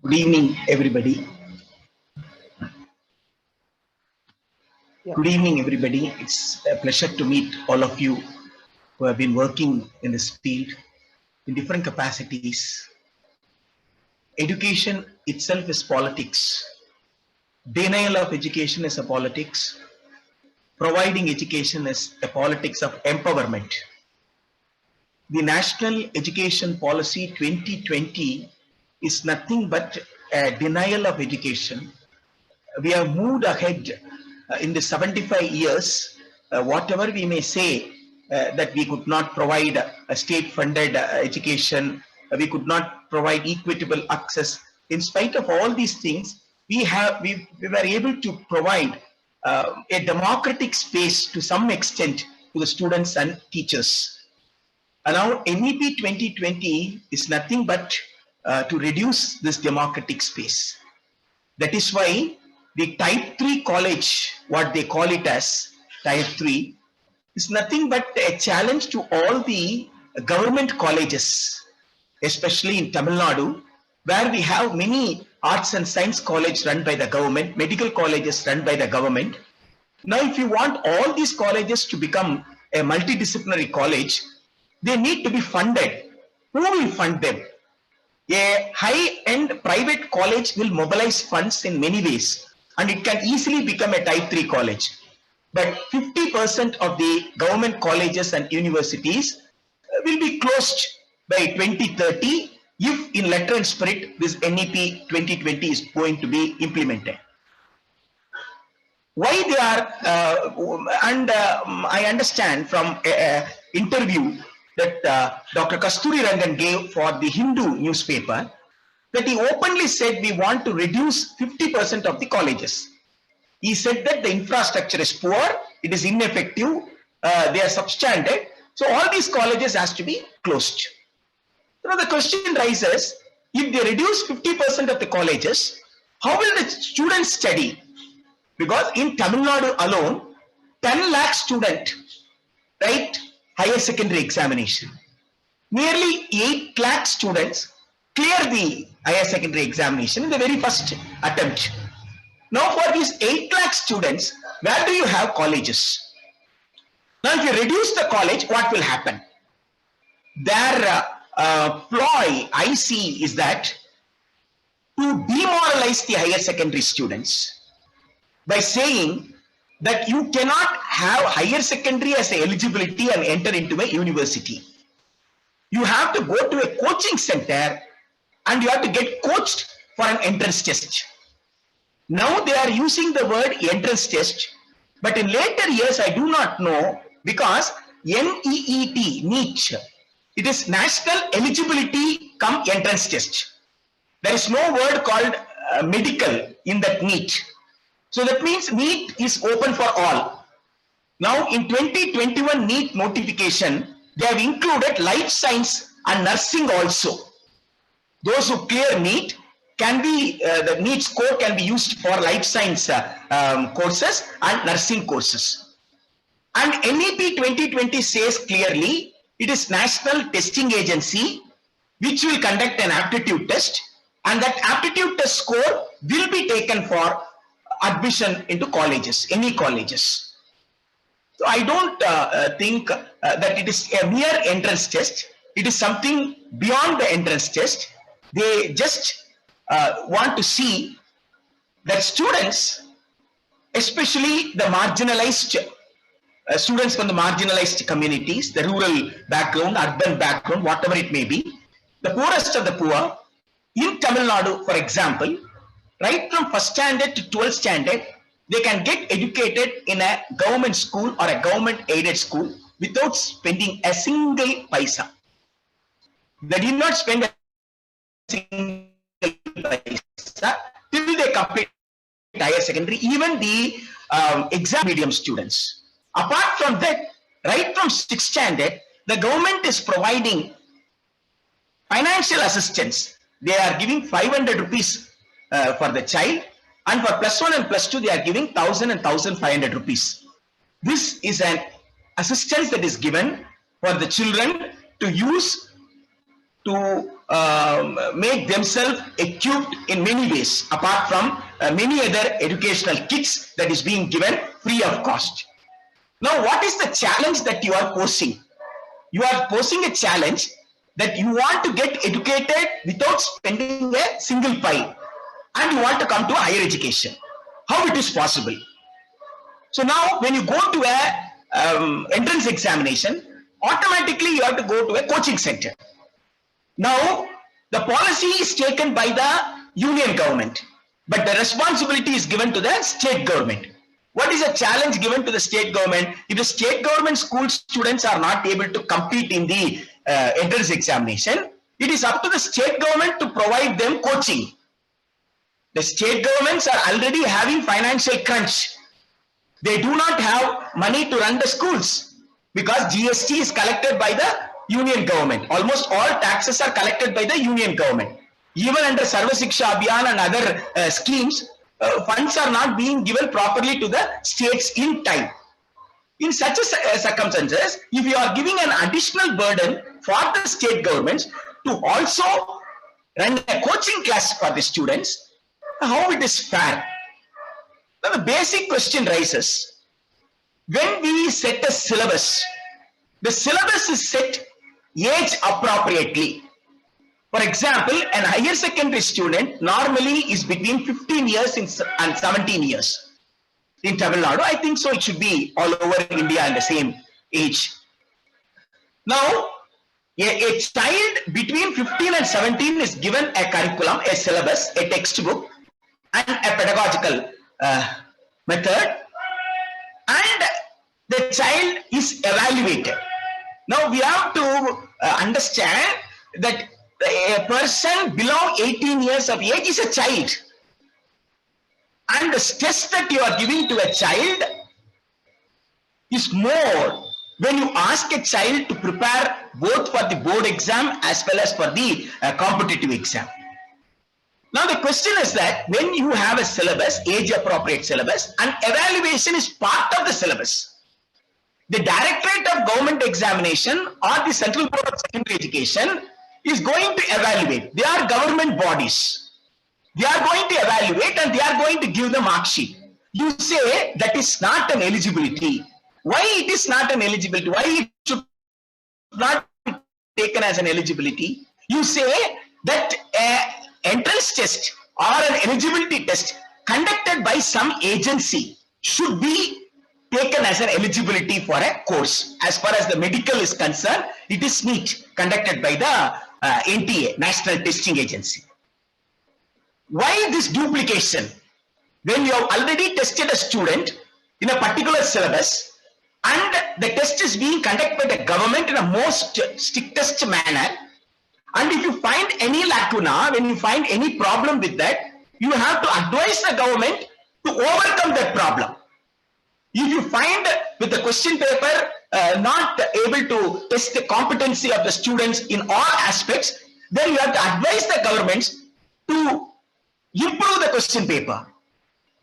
Good evening, everybody. Yeah. Good evening, everybody. It's a pleasure to meet all of you who have been working in this field in different capacities. Education itself is politics. Denial of education is a politics. Providing education is a politics of empowerment. The National Education Policy 2020 is nothing but a denial of education. We have moved ahead in the 75 years. Whatever we may say that we could not provide a state-funded education, we could not provide equitable access. In spite of all these things, we were able to provide a democratic space to some extent to the students and teachers. And now NEP 2020 is nothing but to reduce this democratic space. That is why the type 3 college, what they call it as type 3, is nothing but a challenge to all the government colleges, especially in Tamil Nadu, where we have many arts and science colleges run by the government, medical colleges run by the government. Now, if you want all these colleges to become a multidisciplinary college, they need to be funded. Who will fund them? A high-end private college will mobilize funds in many ways, and it can easily become a type 3 college. But 50% of the government colleges and universities will be closed by 2030 if in letter and spirit this NEP 2020 is going to be implemented. Why they are, I understand from an interview that Dr. Kasturi Rangan gave for the Hindu newspaper, that he openly said we want to reduce 50% of the colleges. He said that the infrastructure is poor, it is ineffective, they are substandard, so all these colleges has to be closed. Now the question rises, if they reduce 50% of the colleges, how will the students study? Because in Tamil Nadu alone, 10 lakh students write higher secondary examination. Nearly 8 lakh students clear the higher secondary examination in the very first attempt. Now for these 8 lakh students, where do you have colleges? Now if you reduce the college, what will happen? Their ploy I see is that to demoralize the higher secondary students by saying that you cannot have higher secondary as a eligibility and enter into a university. You have to go to a coaching center and you have to get coached for an entrance test. Now they are using the word entrance test, but in later years I do not know, because NEET, it is National Eligibility Cum Entrance Test. There is no word called medical in that NEET. So that means NEET is open for all. Now in 2021 NEET notification, they have included life science and nursing also. Those who clear NEET can be, the NEET score can be used for life science courses and nursing courses. And NEP 2020 says clearly, it is National Testing Agency which will conduct an aptitude test, and that aptitude test score will be taken for admission into colleges, any colleges. So I don't think that it is a mere entrance test. It is something beyond the entrance test. They just want to see that students, especially the marginalized students from the marginalized communities, the rural background, urban background, whatever it may be, the poorest of the poor, in Tamil Nadu, for example, right from first standard to 12th standard, they can get educated in a government school or a government aided school without spending a single paisa. They did not spend a single paisa till they complete higher secondary, even the exam medium students. Apart from that, right from 6th standard, the government is providing financial assistance. They are giving 500 rupees for the child, and for plus 1 and plus 2 they are giving 1000 and 1500 rupees. This is an assistance that is given for the children to use to make themselves equipped in many ways, apart from many other educational kits that is being given free of cost. Now, what is the challenge that you are posing? You are posing a challenge that you want to get educated without spending a single pie, and you want to come to higher education. How it is possible? So now when you go to a entrance examination, automatically you have to go to a coaching center. Now the policy is taken by the union government, but the responsibility is given to the state government. What is a challenge given to the state government? If the state government school students are not able to compete in the entrance examination, it is up to the state government to provide them coaching. The state governments are already having financial crunch. They do not have money to run the schools because GST is collected by the union government. Almost all taxes are collected by the union government. Even under Sarva Shiksha Abhiyan and other schemes, funds are not being given properly to the states in time. In such circumstances, if you are giving an additional burden for the state governments to also run a coaching class for the students, how it is fair? Now the basic question rises, when we set a syllabus, the syllabus is set age appropriately. For example, an higher secondary student normally is between 15 years and 17 years. In Tamil Nadu, I think so it should be all over India in the same age. Now, a child between 15 and 17 is given a curriculum, a syllabus, a textbook, and a pedagogical method, and the child is evaluated. Now we have to understand that a person below 18 years of age is a child, and the test that you are giving to a child is more when you ask a child to prepare both for the board exam as well as for the competitive exam. Now the question is that when you have a syllabus, age appropriate syllabus, and evaluation is part of the syllabus, the Directorate of Government Examination or the Central Board of Secondary Education is going to evaluate. They are government bodies. They are going to evaluate and they are going to give the mark sheet. You say that is not an eligibility. Why it is not an eligibility? Why it should not be taken as an eligibility? You say that entrance test or an eligibility test conducted by some agency should be taken as an eligibility for a course. As far as the medical is concerned, it is NEET, conducted by the NTA, National Testing Agency. Why this duplication? When you have already tested a student in a particular syllabus and the test is being conducted by the government in a most strictest manner, and if you find any lacuna, when you find any problem with that, you have to advise the government to overcome that problem. If you find with the question paper not able to test the competency of the students in all aspects, then you have to advise the governments to improve the question paper.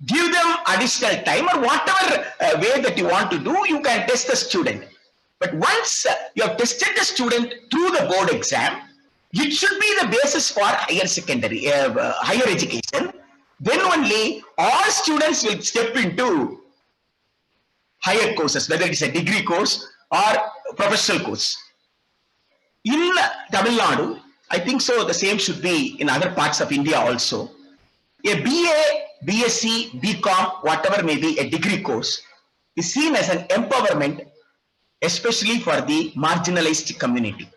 Give them additional time, or whatever way that you want to do, you can test the student. But once you have tested the student through the board exam, it should be the basis for higher secondary, higher education. Then only all students will step into higher courses, whether it is a degree course or professional course. In Tamil Nadu, I think so the same should be in other parts of India also. A BA, BSc, BCom, whatever may be a degree course is seen as an empowerment, especially for the marginalized community.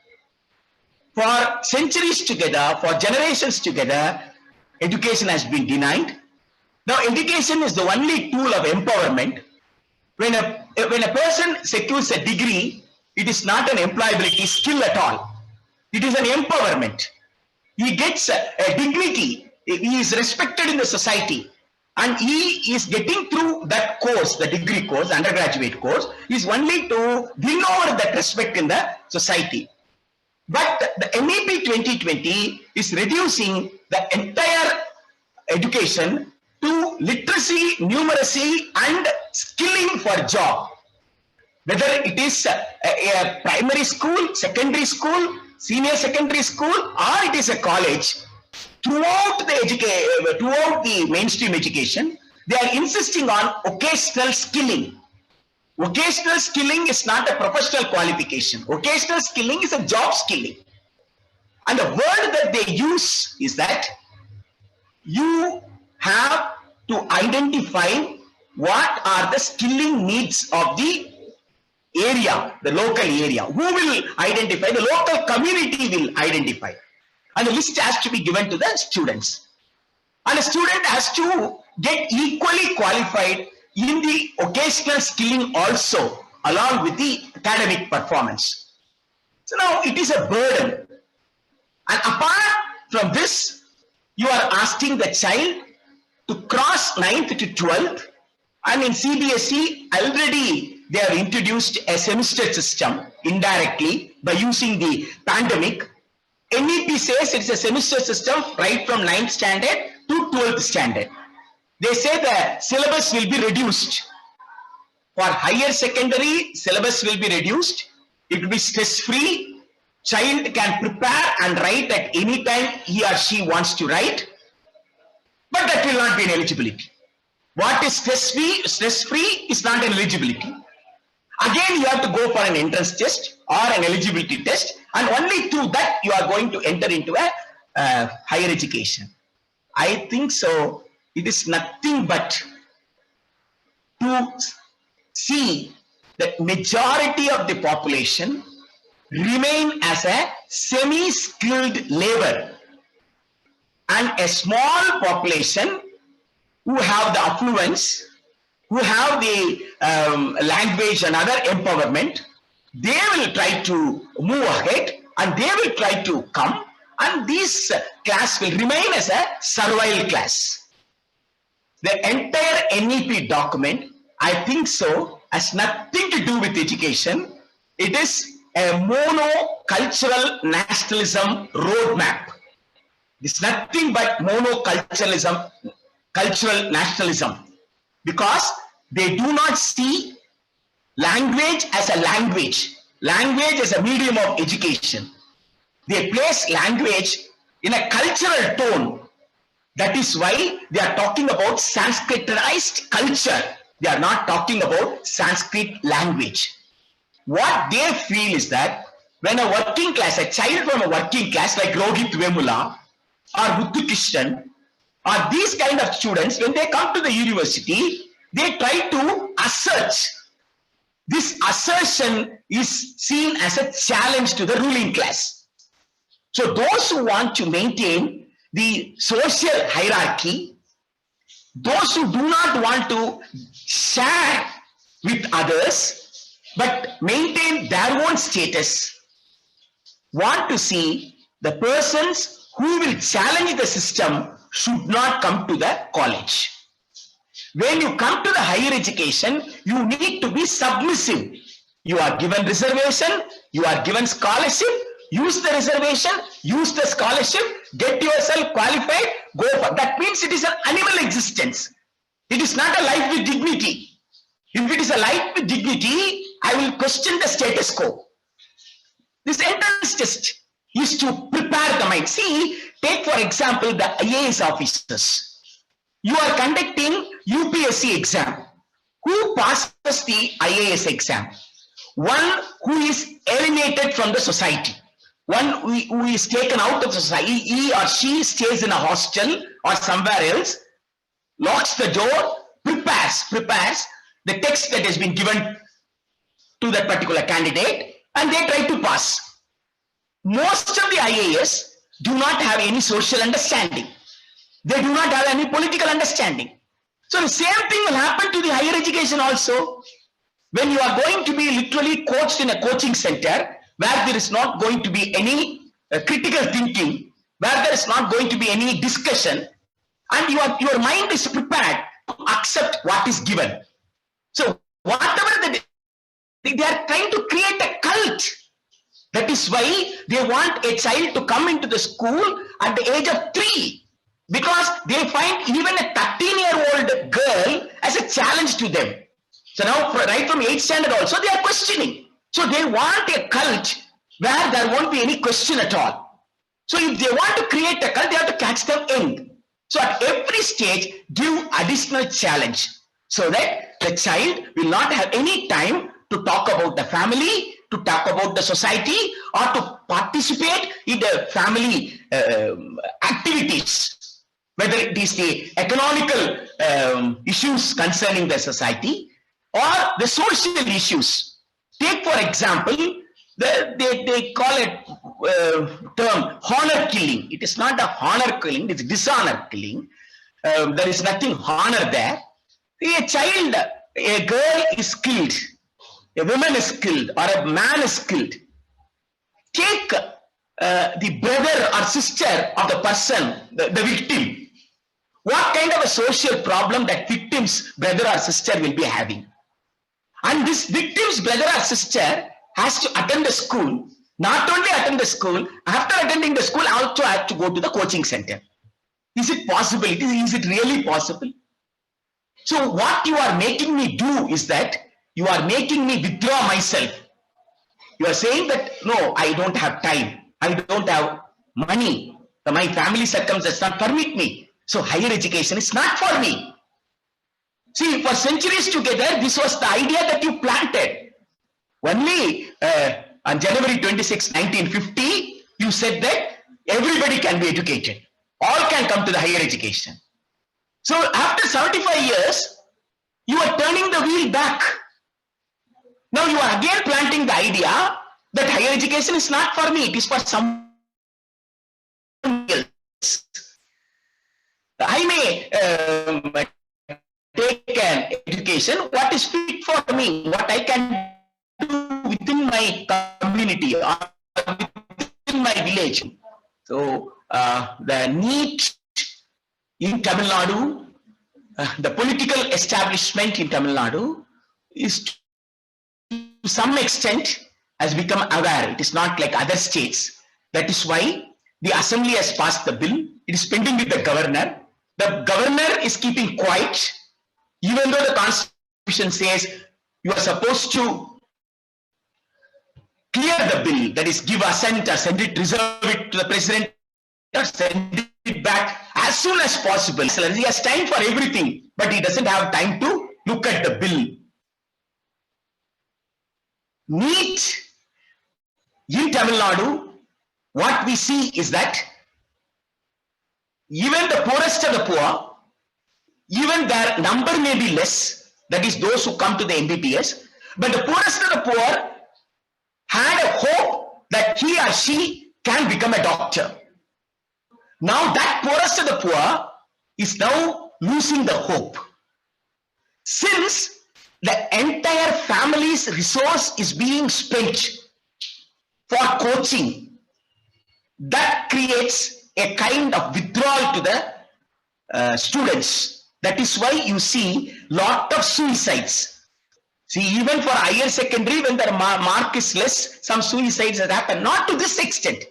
For centuries together, for generations together, education has been denied. Now education is the only tool of empowerment. When a person secures a degree, it is not an employability skill at all. It is an empowerment. He gets a dignity. He is respected in the society. And he is getting through that course, the degree course, undergraduate course, is only to win over that respect in the society. But the MEP 2020 is reducing the entire education to literacy, numeracy, and skilling for job. Whether it is a primary school, secondary school, senior secondary school or it is a college, throughout the mainstream education, they are insisting on occasional skilling. Vocational skilling is not a professional qualification. Vocational skilling is a job skilling. And the word that they use is that you have to identify what are the skilling needs of the area, the local area. Who will identify? The local community will identify. And the list has to be given to the students. And the student has to get equally qualified in the occasional skilling also, along with the academic performance. So now it is a burden. And apart from this, you are asking the child to cross 9th to 12th, and in CBSE already they have introduced a semester system indirectly by using the pandemic. NEP says it's a semester system right from 9th standard to 12th standard. They say the syllabus will be reduced. For higher secondary, syllabus will be reduced. It will be stress-free. Child can prepare and write at any time he or she wants to write. But that will not be an eligibility. What is stress-free is not an eligibility. Again, you have to go for an entrance test or an eligibility test, and only through that you are going to enter into a higher education. I think so. It is nothing but to see that majority of the population remain as a semi-skilled labor, and a small population who have the affluence, who have the language and other empowerment, they will try to move ahead and they will try to come, and this class will remain as a survival class. The entire NEP document, I think so, has nothing to do with education. It is a monocultural nationalism roadmap. It's nothing but monoculturalism, cultural nationalism, because they do not see language as a language as a medium of education. They place language in a cultural tone. That is why they are talking about Sanskritized culture. They are not talking about Sanskrit language. What they feel is that when a working class, a child from a working class like Rohit Vemula or Muthu Krishnan or these kind of students, when they come to the university, they try to assert. This assertion is seen as a challenge to the ruling class. So those who want to maintain the social hierarchy, those who do not want to share with others but maintain their own status, want to see the persons who will challenge the system should not come to the college. When you come to the higher education, you need to be submissive. You are given reservation, you are given scholarship, use the reservation, use the scholarship, get yourself qualified, go for. That means it is an animal existence. It is not a life with dignity. If it is a life with dignity, I will question the status quo. This entrance test is to prepare the mind. See, take for example the IAS officers. You are conducting UPSC exam. Who passes the IAS exam? One who is alienated from the society. One who is taken out of the society. He or she stays in a hostel or somewhere else, locks the door, prepares the text that has been given to that particular candidate, and they try to pass. Most of the IAS do not have any social understanding. They do not have any political understanding. So the same thing will happen to the higher education also. When you are going to be literally coached in a coaching center where there is not going to be any critical thinking, where there is not going to be any discussion, and your mind is prepared to accept what is given. So whatever they are trying to create a cult. That is why they want a child to come into the school at the age of 3, because they find even a 13-year-old girl as a challenge to them. So now right from 8th standard also they are questioning. So they want a cult where there won't be any question at all. So if they want to create a cult, they have to catch them young. So at every stage, give additional challenge so that the child will not have any time to talk about the family, to talk about the society, or to participate in the family activities, whether it is the economical issues concerning the society or the social issues. Take for example, they call it term honor killing. It is not a honor killing, it's dishonor killing. There is nothing honor there. A child, a girl is killed, a woman is killed, or a man is killed. Take the brother or sister of the person, the victim. What kind of a social problem that victim's brother or sister will be having? And this victim's brother or sister has to attend the school, not only attend the school, after attending the school, also have to go to the coaching center. Is it possible? Is it really possible? So what you are making me do is that you are making me withdraw myself. You are saying that, no, I don't have time. I don't have money. My family circumstances does not permit me. So higher education is not for me. See, for centuries together, this was the idea that you planted. Only on January 26, 1950, you said that everybody can be educated. All can come to the higher education. So after 75 years, you are turning the wheel back. Now you are again planting the idea that higher education is not for me, it is for someone else. I may take an education, what is fit for me, what I can do within my community or within my village. So the NEET in Tamil Nadu, the political establishment in Tamil Nadu is to some extent has become aware. It is not like other states. That is why the assembly has passed the bill. It is pending with the governor. The governor is keeping quiet, even though the constitution says you are supposed to clear the bill, that is give assent or send it, reserve it to the president or send it back as soon as possible. So he has time for everything, but he doesn't have time to look at the bill. NEET in Tamil Nadu, what we see is that even the poorest of the poor, even their number may be less, that is those who come to the MBBS, but the poorest of the poor had a hope that he or she can become a doctor. Now that poorest of the poor is now losing the hope. Since the entire family's resource is being spent for coaching, that creates a kind of withdrawal to the students. That is why you see lot of suicides. See, even for higher secondary, when the mark is less, some suicides have happened. Not to this extent,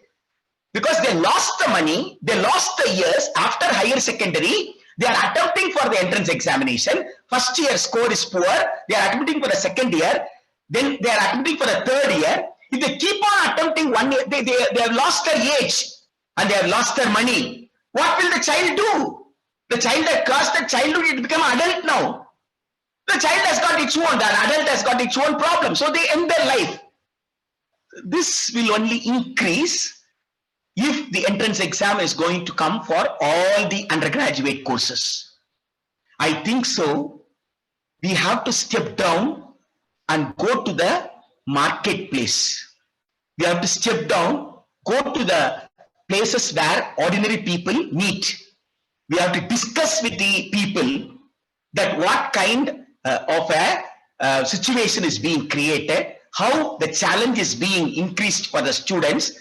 because they lost the money, they lost the years after higher secondary. They are attempting for the entrance examination. First year score is poor. They are attempting for the second year. Then they are attempting for the third year. If they keep on attempting 1 year, they have lost their age and they have lost their money. What will the child do? The child that crossed the childhood, it become adult now. The child has got its own, the adult has got its own problem. So they end their life. This will only increase if the entrance exam is going to come for all the undergraduate courses. I think so. We have to step down and go to the marketplace. We have to step down, go to the places where ordinary people meet. We have to discuss with the people that what kind of a situation is being created, how the challenge is being increased for the students,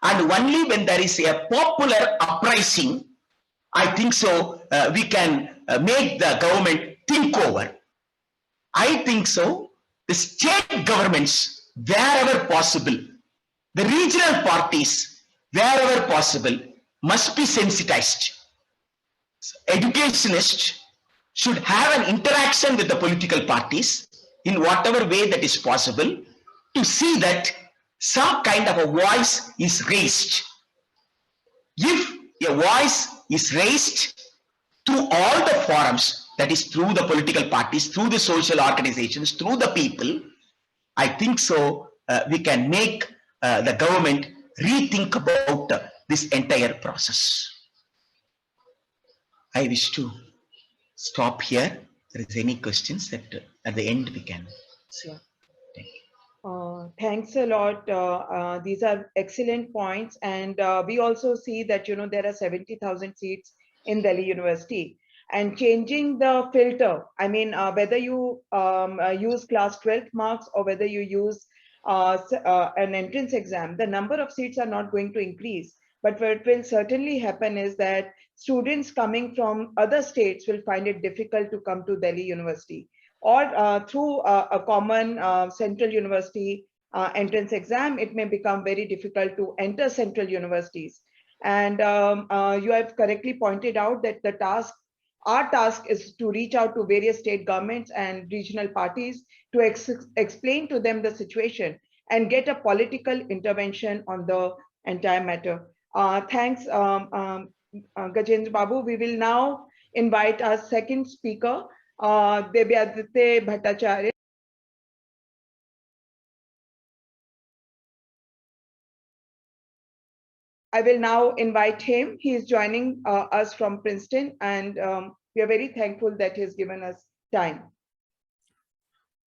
and only when there is a popular uprising, I think so, we can make the government think over. I think so, the state governments, wherever possible, the regional parties, wherever possible, must be sensitized. Educationists should have an interaction with the political parties in whatever way that is possible to see that some kind of a voice is raised. If a voice is raised through all the forums, that is through the political parties, through the social organizations, through the people, I think so we can make the government rethink about this entire process. I wish to stop here. If there is any questions that at the end we can. Yeah. Thanks a lot. These are excellent points. And we also see that, there are 70,000 seats in Delhi University. And changing the filter, I mean, whether you use class 12th marks or whether you use an entrance exam, the number of seats are not going to increase. But what will certainly happen is that students coming from other states will find it difficult to come to Delhi University, or through a common central university entrance exam, it may become very difficult to enter central universities. And you have correctly pointed out that our task is to reach out to various state governments and regional parties to explain to them the situation and get a political intervention on the entire matter. Thanks, Gajendra Babu. We will now invite our second speaker, Devyaditya Bhattacharya. I will now invite him. He is joining us from Princeton, and we are very thankful that he has given us time.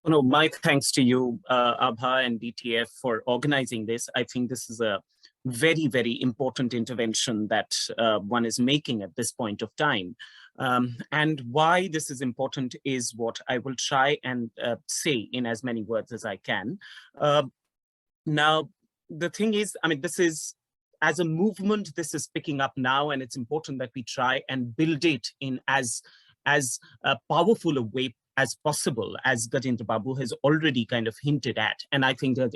Oh, no, my thanks to you, Abha and DTF, for organizing this. I think this is a very, very important intervention that one is making at this point of time. And why this is important is what I will try and say in as many words as I can. Now, the thing is, I mean, this is, as a movement, this is picking up now, and it's important that we try and build it in as powerful a way as possible, as Gajendra Babu has already kind of hinted at. And I think that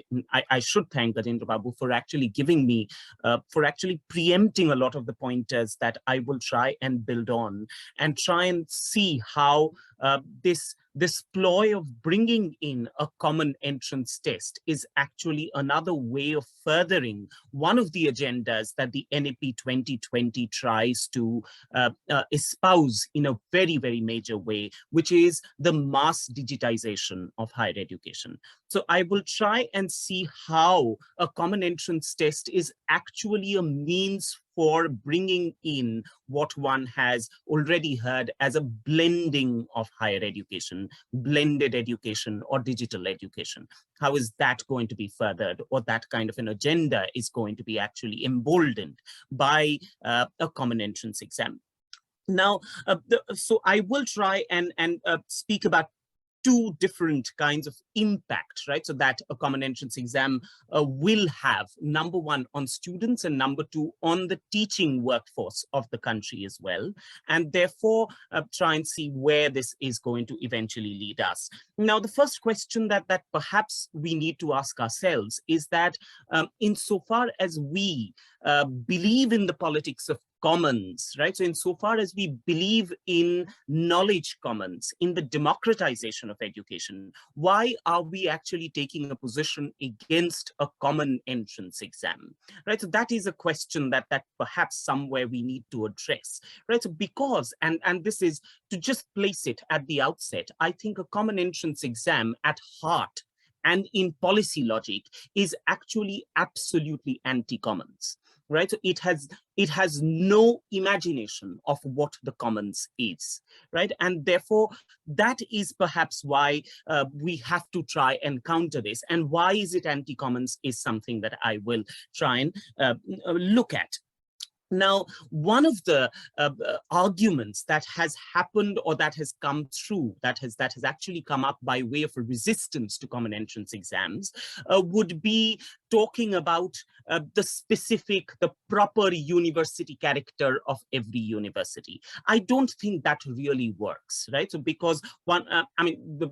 I should thank Gajendra Babu for actually giving me, for actually preempting a lot of the pointers that I will try and build on and try and see how this ploy of bringing in a common entrance test is actually another way of furthering one of the agendas that the NEP 2020 tries to espouse in a very, very major way, which is the mass digitization of higher education. So I will try and see how a common entrance test is actually a means for bringing in what one has already heard as a blending of higher education, blended education or digital education. How is that going to be furthered, or that kind of an agenda is going to be actually emboldened by a common entrance exam? Now, so I will try and speak about two different kinds of impact, right? So that a common entrance exam will have, number one, on students, and number two, on the teaching workforce of the country as well. And therefore, try and see where this is going to eventually lead us. Now, the first question that perhaps we need to ask ourselves is that insofar as we believe in the politics of commons, right? So insofar as we believe in knowledge commons, in the democratization of education, why are we actually taking a position against a common entrance exam, right? So that is a question that perhaps somewhere we need to address, right? So because, and this is to just place it at the outset, I think a common entrance exam at heart and in policy logic is actually absolutely anti-commons. Right, so it has no imagination of what the commons is, right? And therefore, that is perhaps why we have to try and counter this. And why is it anti-commons is something that I will try and look at. Now, one of the arguments that has happened or that has come through, that has actually come up by way of a resistance to common entrance exams would be talking about the proper university character of every university. I don't think that really works, right? So because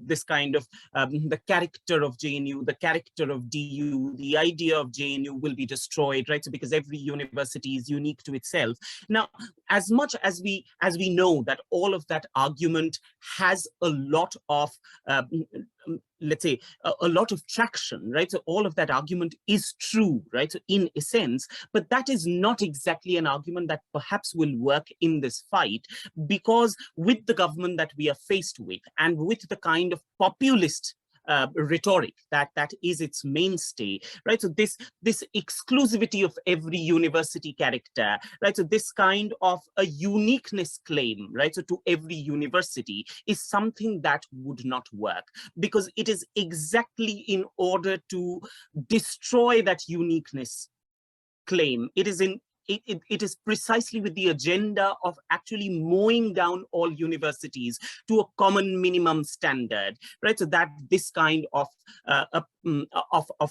this kind of the character of JNU, the character of DU, the idea of JNU will be destroyed, right? So because every university is unique to itself. Now, as much as we know that all of that argument has a lot of let's say a lot of traction, right? So all of that argument is true, right? So in a sense, but that is not exactly an argument that perhaps will work in this fight, because with the government that we are faced with and with the kind of populist rhetoric that is its mainstay, right? So this exclusivity of every university character, right? So this kind of a uniqueness claim, right? So to every university is something that would not work, because it is exactly in order to destroy that uniqueness claim. It is precisely with the agenda of actually mowing down all universities to a common minimum standard, right? So that this kind of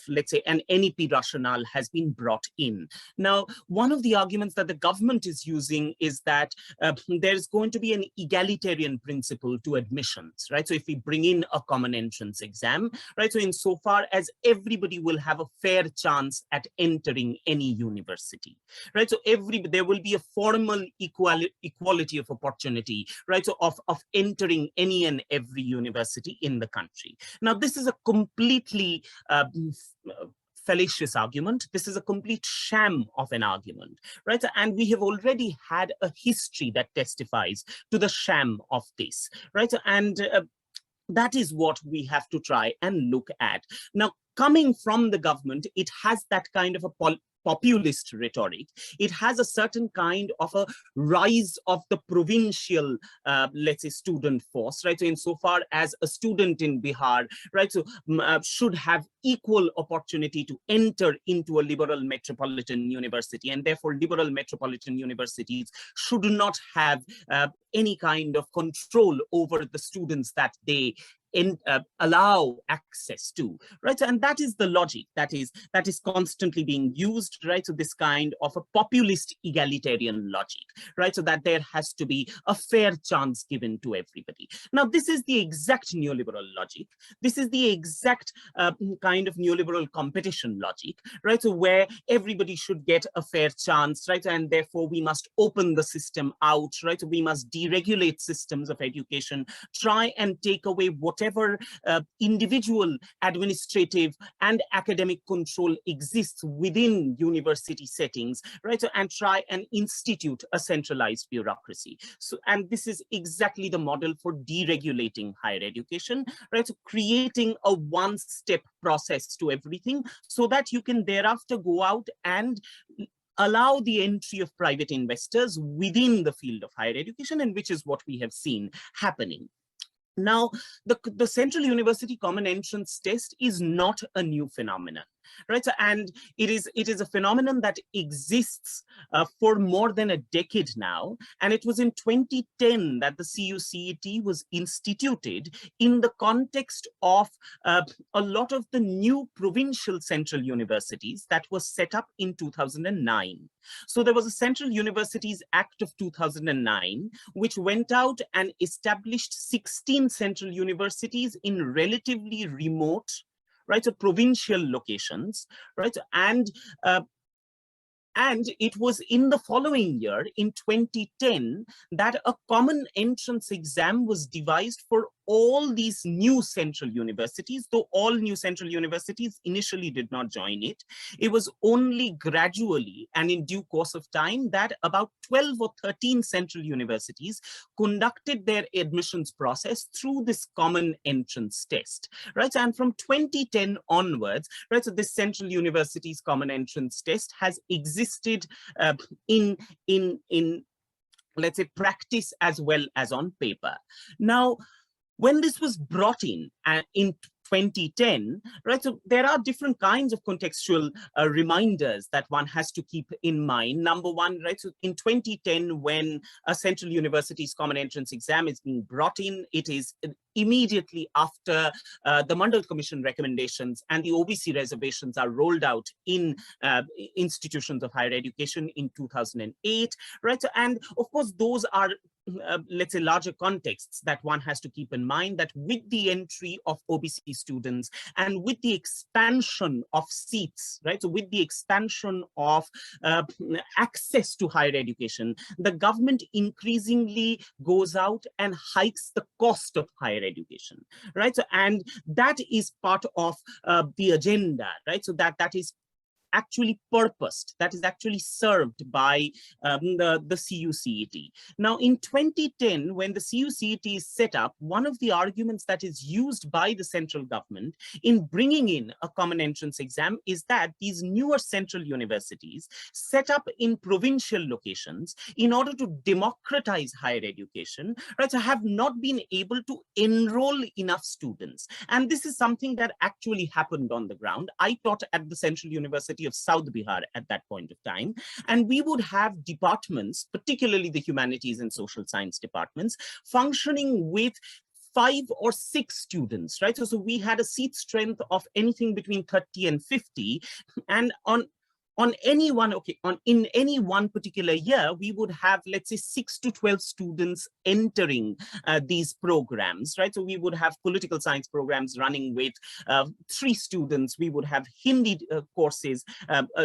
let's say an NEP rationale has been brought in. Now, one of the arguments that the government is using is that there's going to be an egalitarian principle to admissions, right? So if we bring in a common entrance exam, right? So insofar as everybody will have a fair chance at entering any university, right? So there will be a formal equality of opportunity, right? So of entering any and every university in the country. Now, this is a completely fallacious argument. This is a complete sham of an argument, right? And we have already had a history that testifies to the sham of this, right? And that is what we have to try and look at. Now, coming from the government, it has that kind of a populist rhetoric. It has a certain kind of a rise of the provincial, let's say, student force, right? So insofar as a student in Bihar, right, so should have equal opportunity to enter into a liberal metropolitan university, and therefore liberal metropolitan universities should not have any kind of control over the students that they allow access to, right? And that is the logic that is constantly being used, right? So this kind of a populist egalitarian logic, right? So that there has to be a fair chance given to everybody. Now, this is the exact neoliberal logic. This is the exact kind of neoliberal competition logic, right? So where everybody should get a fair chance, right? And therefore we must open the system out, right? So we must deregulate systems of education, try and take away whatever individual administrative and academic control exists within university settings, right? So, and try and institute a centralized bureaucracy. So, and this is exactly the model for deregulating higher education, right? So creating a one-step process to everything so that you can thereafter go out and allow the entry of private investors within the field of higher education, and which is what we have seen happening. Now, the Central University Common Entrance Test is not a new phenomenon, right? And it is a phenomenon that exists for more than a decade now. And it was in 2010 that the CUCET was instituted in the context of a lot of the new provincial central universities that was set up in 2009. So there was a Central Universities Act of 2009, which went out and established 16 central universities in relatively remote, right, so provincial locations, right, and it was in the following year, in 2010, that a common entrance exam was devised for all these new central universities, though all new central universities initially did not join it. It was only gradually and in due course of time that about 12 or 13 central universities conducted their admissions process through this common entrance test, right? And from 2010 onwards, right, so this Central Universities Common Entrance Test has existed in let's say practice as well as on paper. Now, when this was brought in 2010, right, so there are different kinds of contextual reminders that one has to keep in mind. Number one, right, so in 2010, when a Central Universities Common Entrance exam is being brought in, it is immediately after the Mandal Commission recommendations and the OBC reservations are rolled out in institutions of higher education in 2008, right? And of course, those are let's say, larger contexts that one has to keep in mind, that with the entry of OBC students and with the expansion of seats, right? So with the expansion of access to higher education, the government increasingly goes out and hikes the cost of higher education, right? So, and that is part of the agenda, right? So that is actually purposed, that is actually served by the CUCET. Now, in 2010, when the CUCET is set up, one of the arguments that is used by the central government in bringing in a common entrance exam is that these newer central universities set up in provincial locations in order to democratize higher education, right, so have not been able to enroll enough students. And this is something that actually happened on the ground. I taught at the Central University of South Bihar at that point of time, and we would have departments, particularly the humanities and social science departments, functioning with 5 or 6 students, right? So we had a seat strength of anything between 30 and 50, and in any one particular year, we would have, let's say, 6 to 12 students entering these programs, right? So we would have political science programs running with 3 students. We would have Hindi courses,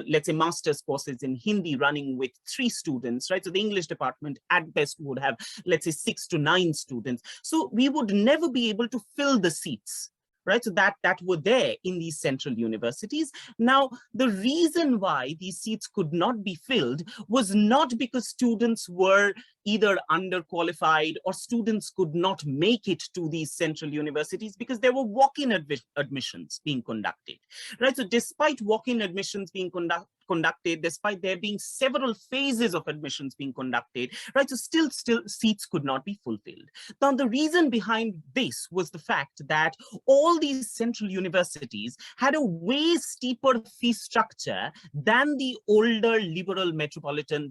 let's say master's courses in Hindi running with 3 students, right? So the English department at best would have, let's say, 6 to 9 students. So we would never be able to fill the seats, right? So that were there in these central universities. Now, the reason why these seats could not be filled was not because students were either underqualified or students could not make it to these central universities, because there were walk-in admissions being conducted, right? So despite walk-in admissions being conducted, despite there being several phases of admissions being conducted, right, so still seats could not be fulfilled. Now, the reason behind this was the fact that all these central universities had a way steeper fee structure than the older liberal metropolitan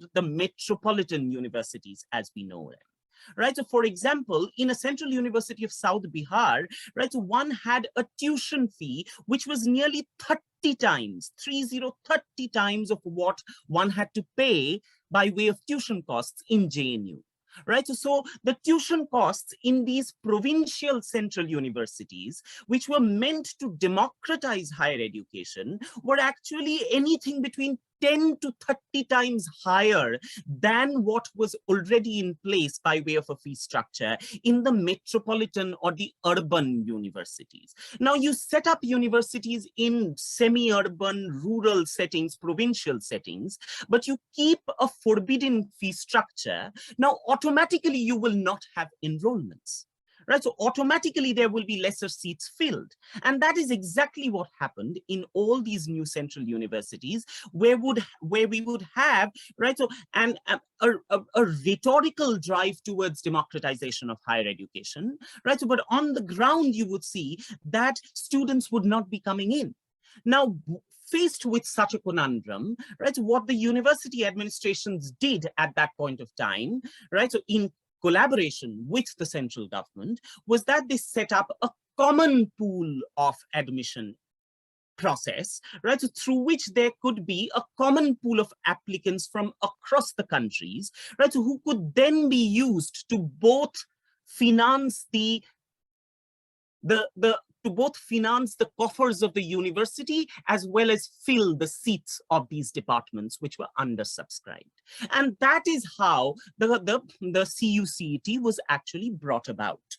universities as we know them. Right, so for example, in a Central University of South Bihar, right, so one had a tuition fee which was nearly 30 times of what one had to pay by way of tuition costs in JNU. Right, so the tuition costs in these provincial central universities, which were meant to democratize higher education, were actually anything between 10 to 30 times higher than what was already in place by way of a fee structure in the metropolitan or the urban universities. Now, you set up universities in semi-urban, rural settings, provincial settings, but you keep a forbidden fee structure. Now, automatically, you will not have enrollments. Right, so automatically there will be lesser seats filled. And that is exactly what happened in all these new central universities, where we would have, right, so a rhetorical drive towards democratization of higher education, right? So, but on the ground, you would see that students would not be coming in. Now, faced with such a conundrum, right, so what the university administrations did at that point of time, right, so in collaboration with the central government, was that they set up a common pool of admission process, right, so through which there could be a common pool of applicants from across the countries, right, so who could then be used to both finance the coffers of the university, as well as fill the seats of these departments which were undersubscribed. And that is how the CUCET was actually brought about.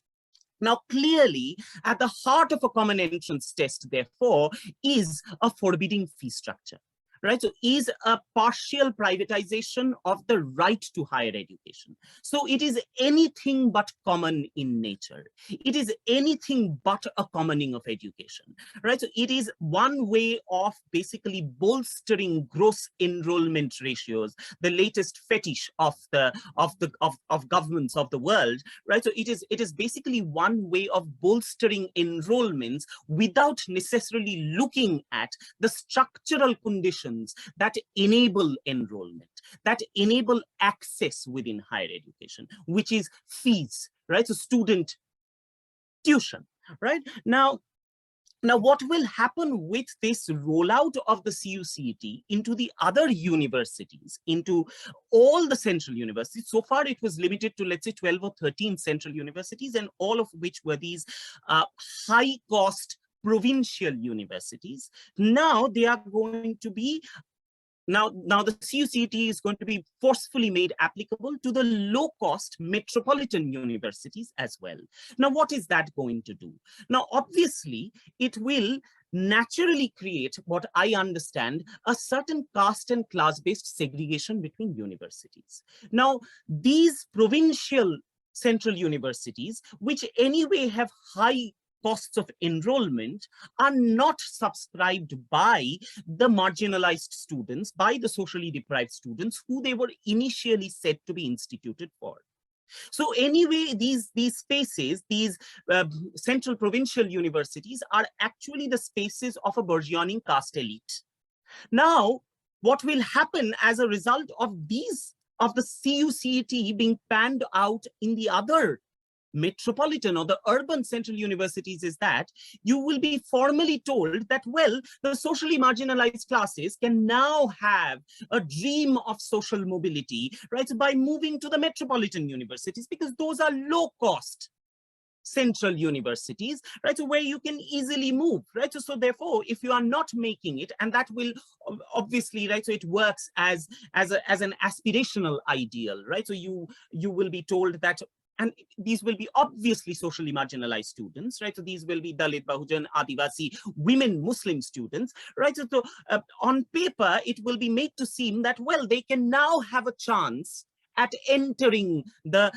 Now, clearly, at the heart of a common entrance test, therefore, is a forbidding fee structure. Right, so is a partial privatization of the right to higher education. So it is anything but common in nature. It is anything but a commoning of education, right? So it is one way of basically bolstering gross enrollment ratios, the latest fetish of governments of the world, right? So it is basically one way of bolstering enrollments without necessarily looking at the structural conditions that enable enrollment, that enable access within higher education, which is fees, right? So student tuition, right? Now, Now, what will happen with this rollout of the CUCET into the other universities, into all the central universities? So far, it was limited to, let's say, 12 or 13 central universities, and all of which were these high-cost provincial universities. Now they are going to be now the CUCET is going to be forcefully made applicable to the low-cost metropolitan universities as well. Now, what is that going to do? Now, obviously, it will naturally create what I understand a certain caste and class-based segregation between universities. Now, these provincial central universities, which anyway have high costs of enrollment, are not subscribed by the marginalized students, by the socially deprived students who they were initially said to be instituted for. So anyway, these spaces, these central provincial universities are actually the spaces of a burgeoning caste elite. Now, what will happen as a result of these, of the CUCET being panned out in the other metropolitan or the urban central universities, is that you will be formally told that, well, the socially marginalized classes can now have a dream of social mobility, right, by moving to the metropolitan universities, because those are low cost central universities, right, so where you can easily move, right? So therefore, if you are not making it, and that will obviously, right, so it works as an aspirational ideal, right? So you will be told that, and these will be obviously socially marginalized students, right? So these will be Dalit, Bahujan, Adivasi, women, Muslim students, right? So on paper, it will be made to seem that, well, they can now have a chance at entering the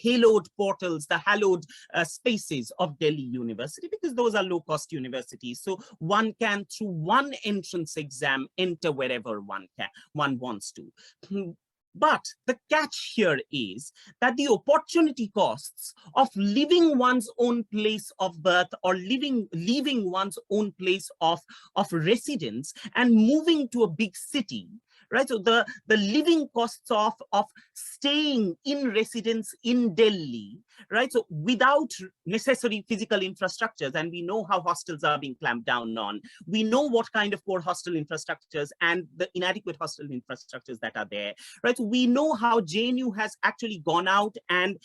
hallowed portals, the hallowed spaces of Delhi University, because those are low-cost universities. So one can, through one entrance exam, enter wherever one wants to. But the catch here is that the opportunity costs of leaving one's own place of birth, or leaving one's own place of residence and moving to a big city, right? So the living costs of staying in residence in Delhi, right? So without necessary physical infrastructures, and we know how hostels are being clamped down on. We know what kind of poor hostel infrastructures and the inadequate hostel infrastructures that are there, right? So we know how JNU has actually gone out and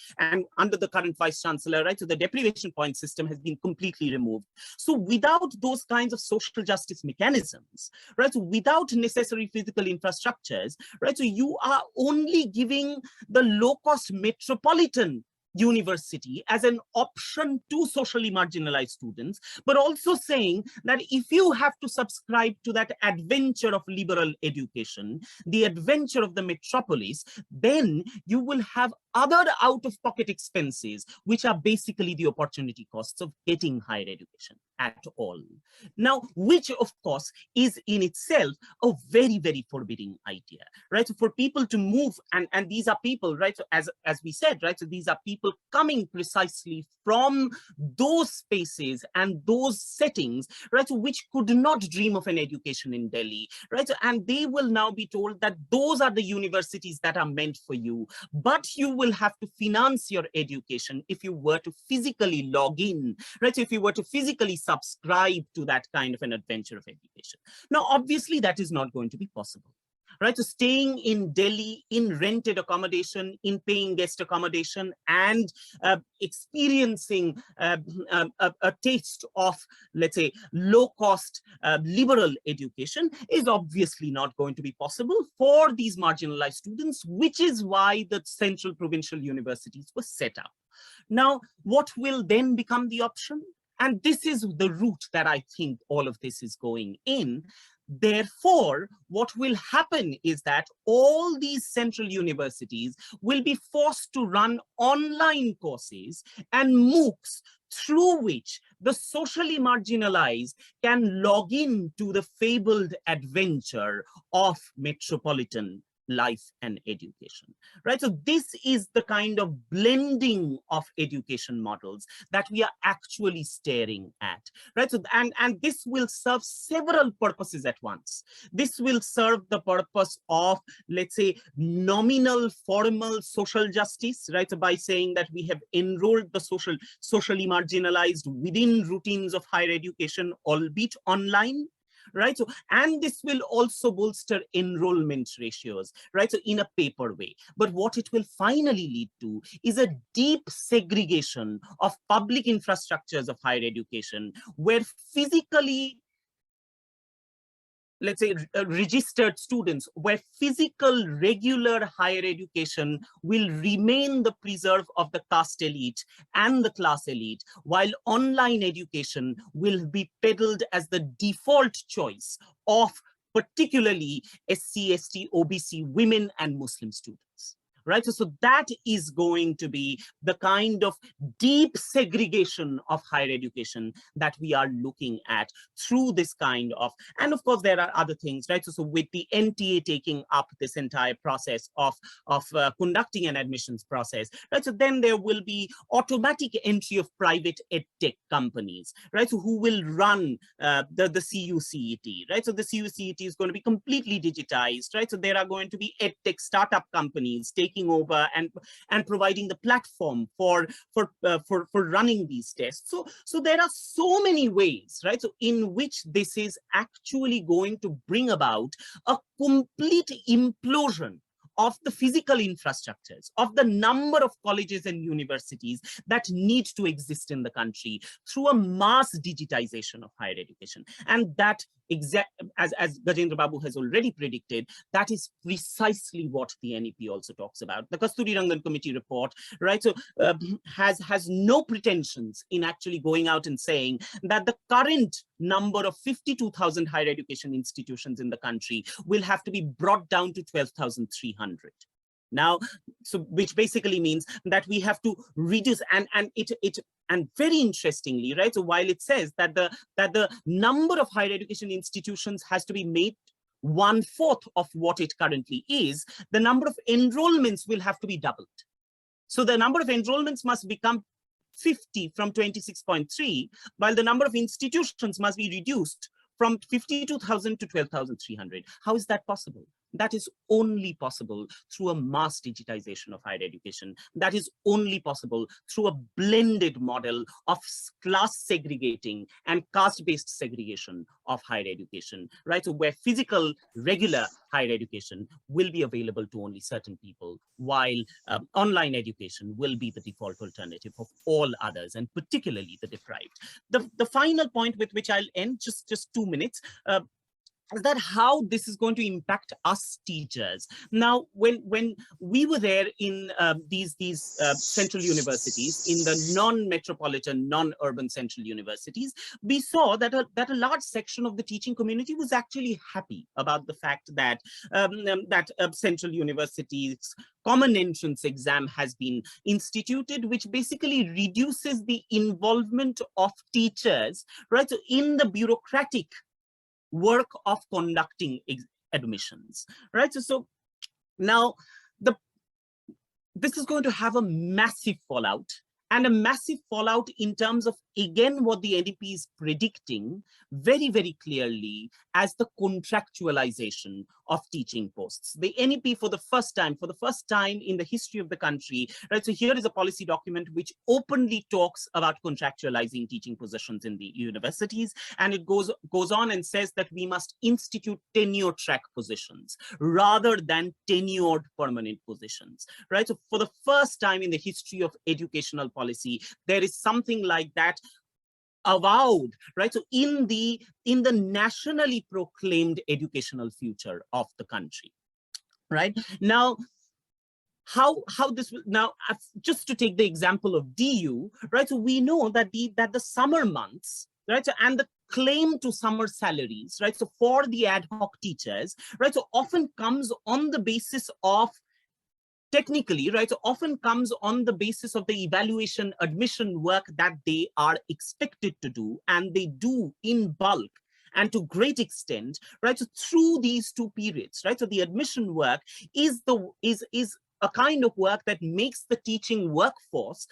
under the current vice chancellor, right? So the deprivation point system has been completely removed. So without those kinds of social justice mechanisms, right? So without necessary physical infrastructures, right? So you are only giving the low-cost metropolitan university as an option to socially marginalized students, but also saying that if you have to subscribe to that adventure of liberal education, the adventure of the metropolis, then you will have other out-of-pocket expenses, which are basically the opportunity costs of getting higher education at all. Now, which of course is in itself a very, very forbidding idea, right? So for people to move, and these are people, right? So as we said, right? So these are people coming precisely from those spaces and those settings, right? So which could not dream of an education in Delhi, right? So, and they will now be told that those are the universities that are meant for you, but you will have to finance your education if you were to physically log in, right? So if you were to physically subscribe to that kind of an adventure of education. Now, obviously, that is not going to be possible, right? So staying in Delhi in rented accommodation, in paying guest accommodation, and experiencing a taste of, let's say, low-cost liberal education is obviously not going to be possible for these marginalized students, which is why the central provincial universities were set up. Now, what will then become the option? And this is the route that I think all of this is going in. Therefore, what will happen is that all these central universities will be forced to run online courses and MOOCs through which the socially marginalized can log in to the fabled adventure of metropolitan life and education, right? So this is the kind of blending of education models that we are actually staring at, right? So, and this will serve several purposes at once. This will serve the purpose of, let's say, nominal formal social justice, right? So by saying that we have enrolled the socially marginalized within routines of higher education, albeit online, right? So, and this will also bolster enrollment ratios, right? So in a paper way. But what it will finally lead to is a deep segregation of public infrastructures of higher education, where physically, let's say, registered students, where physical regular higher education will remain the preserve of the caste elite and the class elite, while online education will be peddled as the default choice of particularly SC, ST, OBC women and Muslim students. Right, so that is going to be the kind of deep segregation of higher education that we are looking at through this kind of, and of course there are other things, right? So with the NTA taking up this entire process of conducting an admissions process, right? So then there will be automatic entry of private edtech companies, right? So who will run the CUCET, right? So the CUCET is going to be completely digitized, right? So there are going to be edtech startup companies taking over and providing the platform for running these tests. So there are so many ways, right? So in which this is actually going to bring about a complete implosion of the physical infrastructures, of the number of colleges and universities that need to exist in the country through a mass digitization of higher education. And that, as Gajendra Babu has already predicted, that is precisely what the NEP also talks about. The Kasturi Rangan Committee report, right, so has no pretensions in actually going out and saying that the current number of 52,000 higher education institutions in the country will have to be brought down to 12,300. Now, so which basically means that we have to reduce, and very interestingly, right? So while it says that the number of higher education institutions has to be made 1/4 of what it currently is, the number of enrollments will have to be doubled. So the number of enrollments must become 50 from 26.3, while the number of institutions must be reduced from 52,000 to 12,300. How is that possible? That is only possible through a mass digitization of higher education. That is only possible through a blended model of class segregating and caste-based segregation of higher education, right? So where physical, regular higher education will be available to only certain people, while online education will be the default alternative of all others, and particularly the deprived. The final point with which I'll end, just 2 minutes, is that how this is going to impact us teachers. Now, when we were there in these central universities, in the non-metropolitan, non-urban central universities, we saw that a large section of the teaching community was actually happy about the fact that central universities common entrance exam has been instituted, which basically reduces the involvement of teachers, right, so in the bureaucratic work of conducting admissions, right? So now this is going to have a massive fallout, and a massive fallout in terms of, again, what the NEP is predicting very, very clearly as the contractualization of teaching posts. The NEP for the first time in the history of the country, right? So here is a policy document which openly talks about contractualizing teaching positions in the universities. And it goes on and says that we must institute tenure track positions rather than tenured permanent positions, right? So for the first time in the history of educational policy, there is something like that avowed, right? So in the nationally proclaimed educational future of the country, right? Now, how this will, now, just to take the example of DU, right? So we know that the summer months, right? So, and the claim to summer salaries, right? So for the ad hoc teachers, right? So often comes on the basis of, technically, right, so often comes on the basis of the evaluation admission work that they are expected to do, and they do in bulk. And to great extent, right, so through these two periods, right, so the admission work is a kind of work that makes the teaching workforce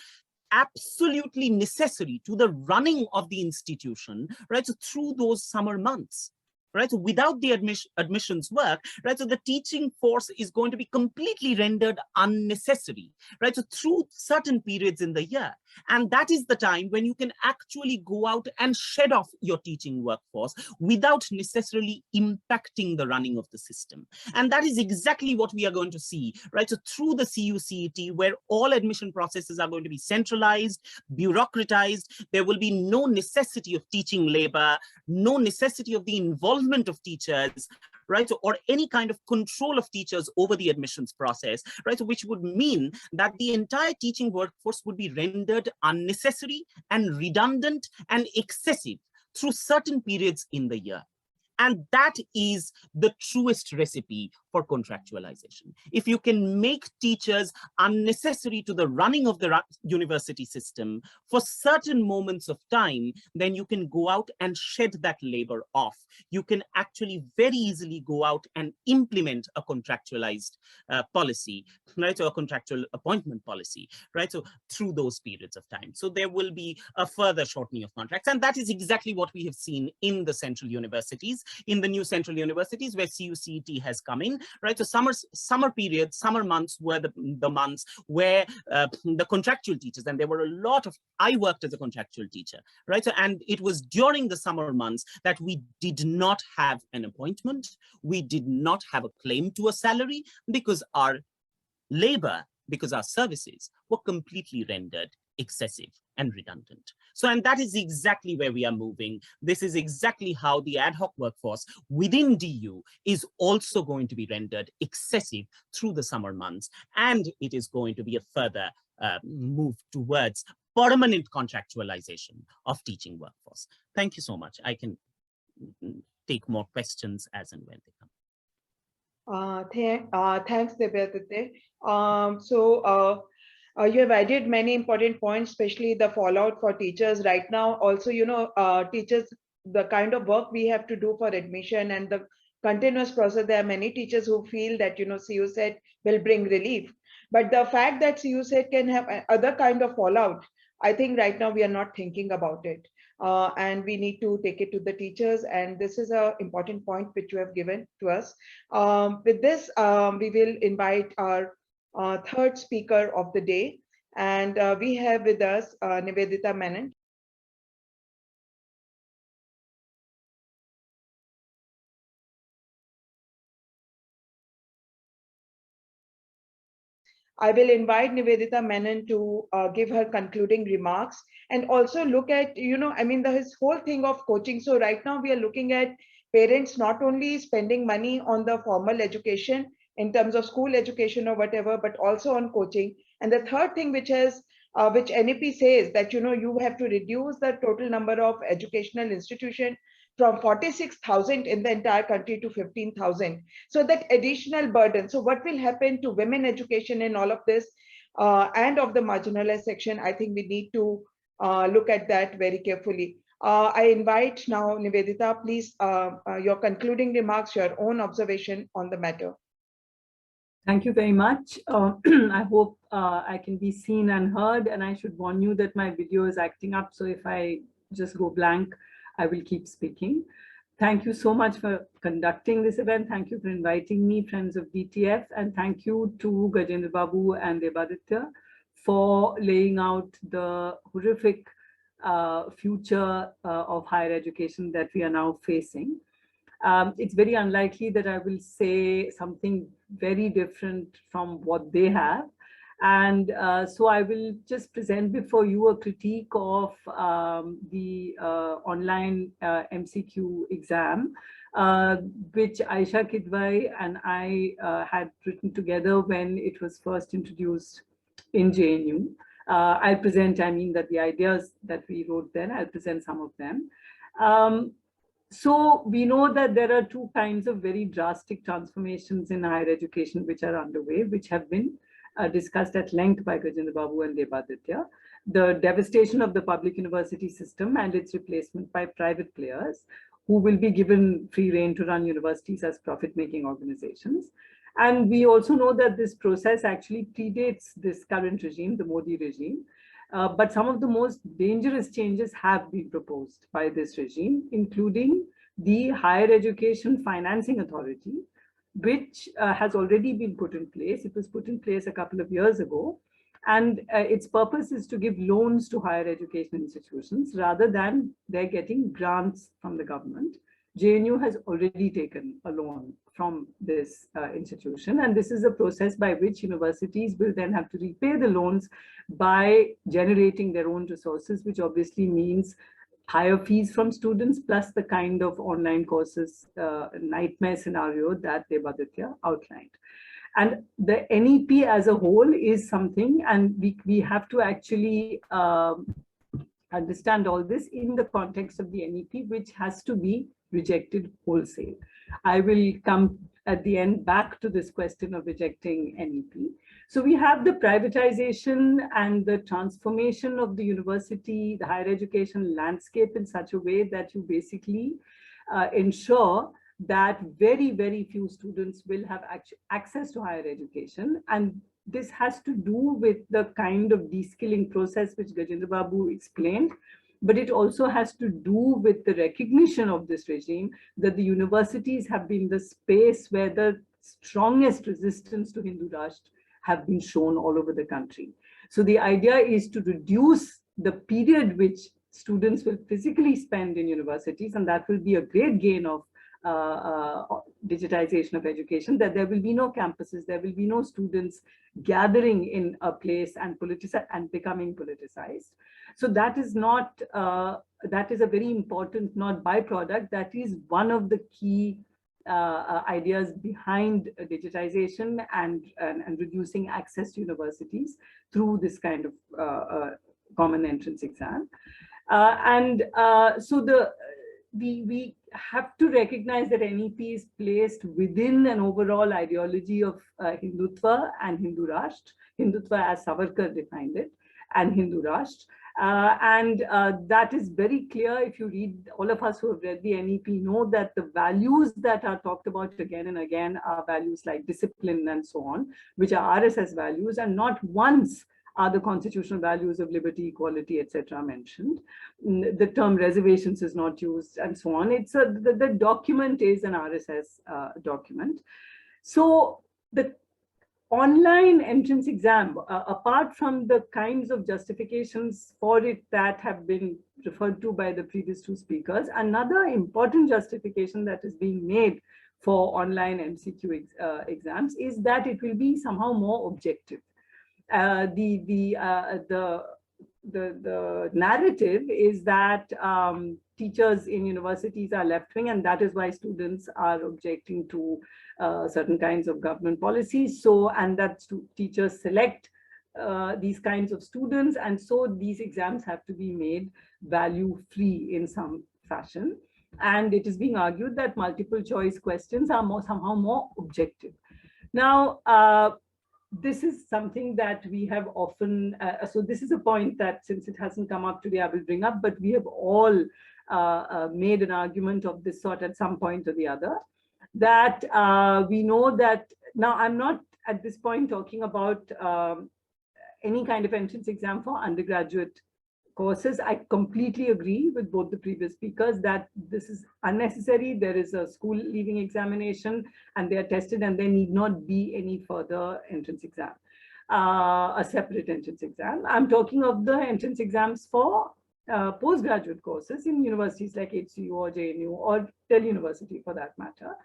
absolutely necessary to the running of the institution, right, so through those summer months. Right, so without the admissions work, right, so the teaching force is going to be completely rendered unnecessary, right, so through certain periods in the year. And that is the time when you can actually go out and shed off your teaching workforce without necessarily impacting the running of the system. And that is exactly what we are going to see, right, so through the CUCET, where all admission processes are going to be centralized, bureaucratized. There will be no necessity of teaching labor, no necessity of the involvement of teachers, right, or any kind of control of teachers over the admissions process, right, which would mean that the entire teaching workforce would be rendered unnecessary and redundant and excessive through certain periods in the year. And that is the truest recipe for contractualization. If you can make teachers unnecessary to the running of the university system for certain moments of time, then you can go out and shed that labor off. You can actually very easily go out and implement a contractualized policy, right, or a contractual appointment policy, right, so through those periods of time. So there will be a further shortening of contracts, and that is exactly what we have seen in the central universities, in the new central universities where CUCET has come in, right? So summer periods, summer months were the months where the contractual teachers, and there were a lot of, I worked as a contractual teacher, right? So, and it was during the summer months that we did not have an appointment. We did not have a claim to a salary because our labor, because our services were completely rendered excessive and redundant. So, and that is exactly where we are moving. This is exactly how the ad hoc workforce within DU is also going to be rendered excessive through the summer months. And it is going to be a further move towards permanent contractualization of teaching workforce. Thank you so much. I can take more questions as and when they come. Thanks, Debadite. You have added many important points, especially the fallout for teachers right now. Also, teachers, the kind of work we have to do for admission and the continuous process, there are many teachers who feel that, CUCET will bring relief. But the fact that CUCET can have other kind of fallout, I think right now we are not thinking about it. And we need to take it to the teachers. And this is an important point which you have given to us. With this, we will invite our third speaker of the day. And we have with us Nivedita Menon. I will invite Nivedita Menon to give her concluding remarks and also look at, this whole thing of coaching. So right now we are looking at parents not only spending money on the formal education in terms of school education or whatever, but also on coaching. And the third thing which NEP says that, you have to reduce the total number of educational institutions from 46,000 in the entire country to 15,000. So that additional burden. So what will happen to women education in all of this and of the marginalized section? I think we need to look at that very carefully. I invite now Nivedita, please, your concluding remarks, your own observation on the matter. Thank you very much. I hope I can be seen and heard, and I should warn you that my video is acting up. So if I just go blank, I will keep speaking. Thank you so much for conducting this event. Thank you for inviting me, friends of DTF, and thank you to Gajendra Babu and Debaditya for laying out the horrific future of higher education that we are now facing. It's very unlikely that I will say something very different from what they have. And so I will just present before you a critique of the online MCQ exam, which Aisha Kidwai and I had written together when it was first introduced in JNU. I'll present, that the ideas that we wrote then, I'll present some of them. So we know that there are two kinds of very drastic transformations in higher education which are underway, which have been discussed at length by Gajendra Babu and Debaditya. The devastation of the public university system and its replacement by private players, who will be given free rein to run universities as profit-making organizations. And we also know that this process actually predates this current regime, the Modi regime. But some of the most dangerous changes have been proposed by this regime, including the Higher Education Financing Authority, which has already been put in place. It was put in place a couple of years ago. And its purpose is to give loans to higher education institutions rather than they're getting grants from the government. JNU has already taken a loan from this institution, and this is a process by which universities will then have to repay the loans by generating their own resources, which obviously means higher fees from students, plus the kind of online courses nightmare scenario that Debaditya outlined. And the NEP as a whole is something, and we have to actually understand all this in the context of the NEP, which has to be rejected wholesale. I will come at the end back to this question of rejecting NEP. So we have the privatization and the transformation of the university, the higher education landscape in such a way that you basically ensure that very, very few students will have access to higher education. And this has to do with the kind of de-skilling process which Gajendra Babu explained, but it also has to do with the recognition of this regime that the universities have been the space where the strongest resistance to Hindu Rashtra have been shown all over the country. So the idea is to reduce the period which students will physically spend in universities, and that will be a great gain of digitization of education, that there will be no campuses, there will be no students gathering in a place and becoming politicized. So that is not, that is a very important, not byproduct, that is one of the key ideas behind digitization and reducing access to universities through this kind of common entrance exam. So we have to recognize that NEP is placed within an overall ideology of Hindutva and Hindu Rashtra, Hindutva as Savarkar defined it, and Hindu Rashtra. That is very clear. If you read, all of us who have read the NEP know that the values that are talked about again and again are values like discipline and so on, which are RSS values, and not once are the constitutional values of liberty, equality, etc. mentioned. The term reservations is not used, and so on. It's the document is an RSS document. So the online entrance exam, apart from the kinds of justifications for it that have been referred to by the previous two speakers, another important justification that is being made for online MCQ exams is that it will be somehow more objective. The narrative is that teachers in universities are left-wing, and that is why students are objecting to certain kinds of government policies. So, and that teachers select these kinds of students, and so these exams have to be made value-free in some fashion. And it is being argued that multiple choice questions are somehow more objective. Now, this is something that we have often, so this is a point that, since it hasn't come up today, I will bring up, but we have all made an argument of this sort at some point or the other, that we know that, now I'm not at this point talking about any kind of entrance exam for undergraduate courses. I completely agree with both the previous speakers that this is unnecessary. There is a school leaving examination and they are tested, and there need not be any further entrance exam, a separate entrance exam. I'm talking of the entrance exams for postgraduate courses in universities like HCU or JNU or Delhi University for that matter.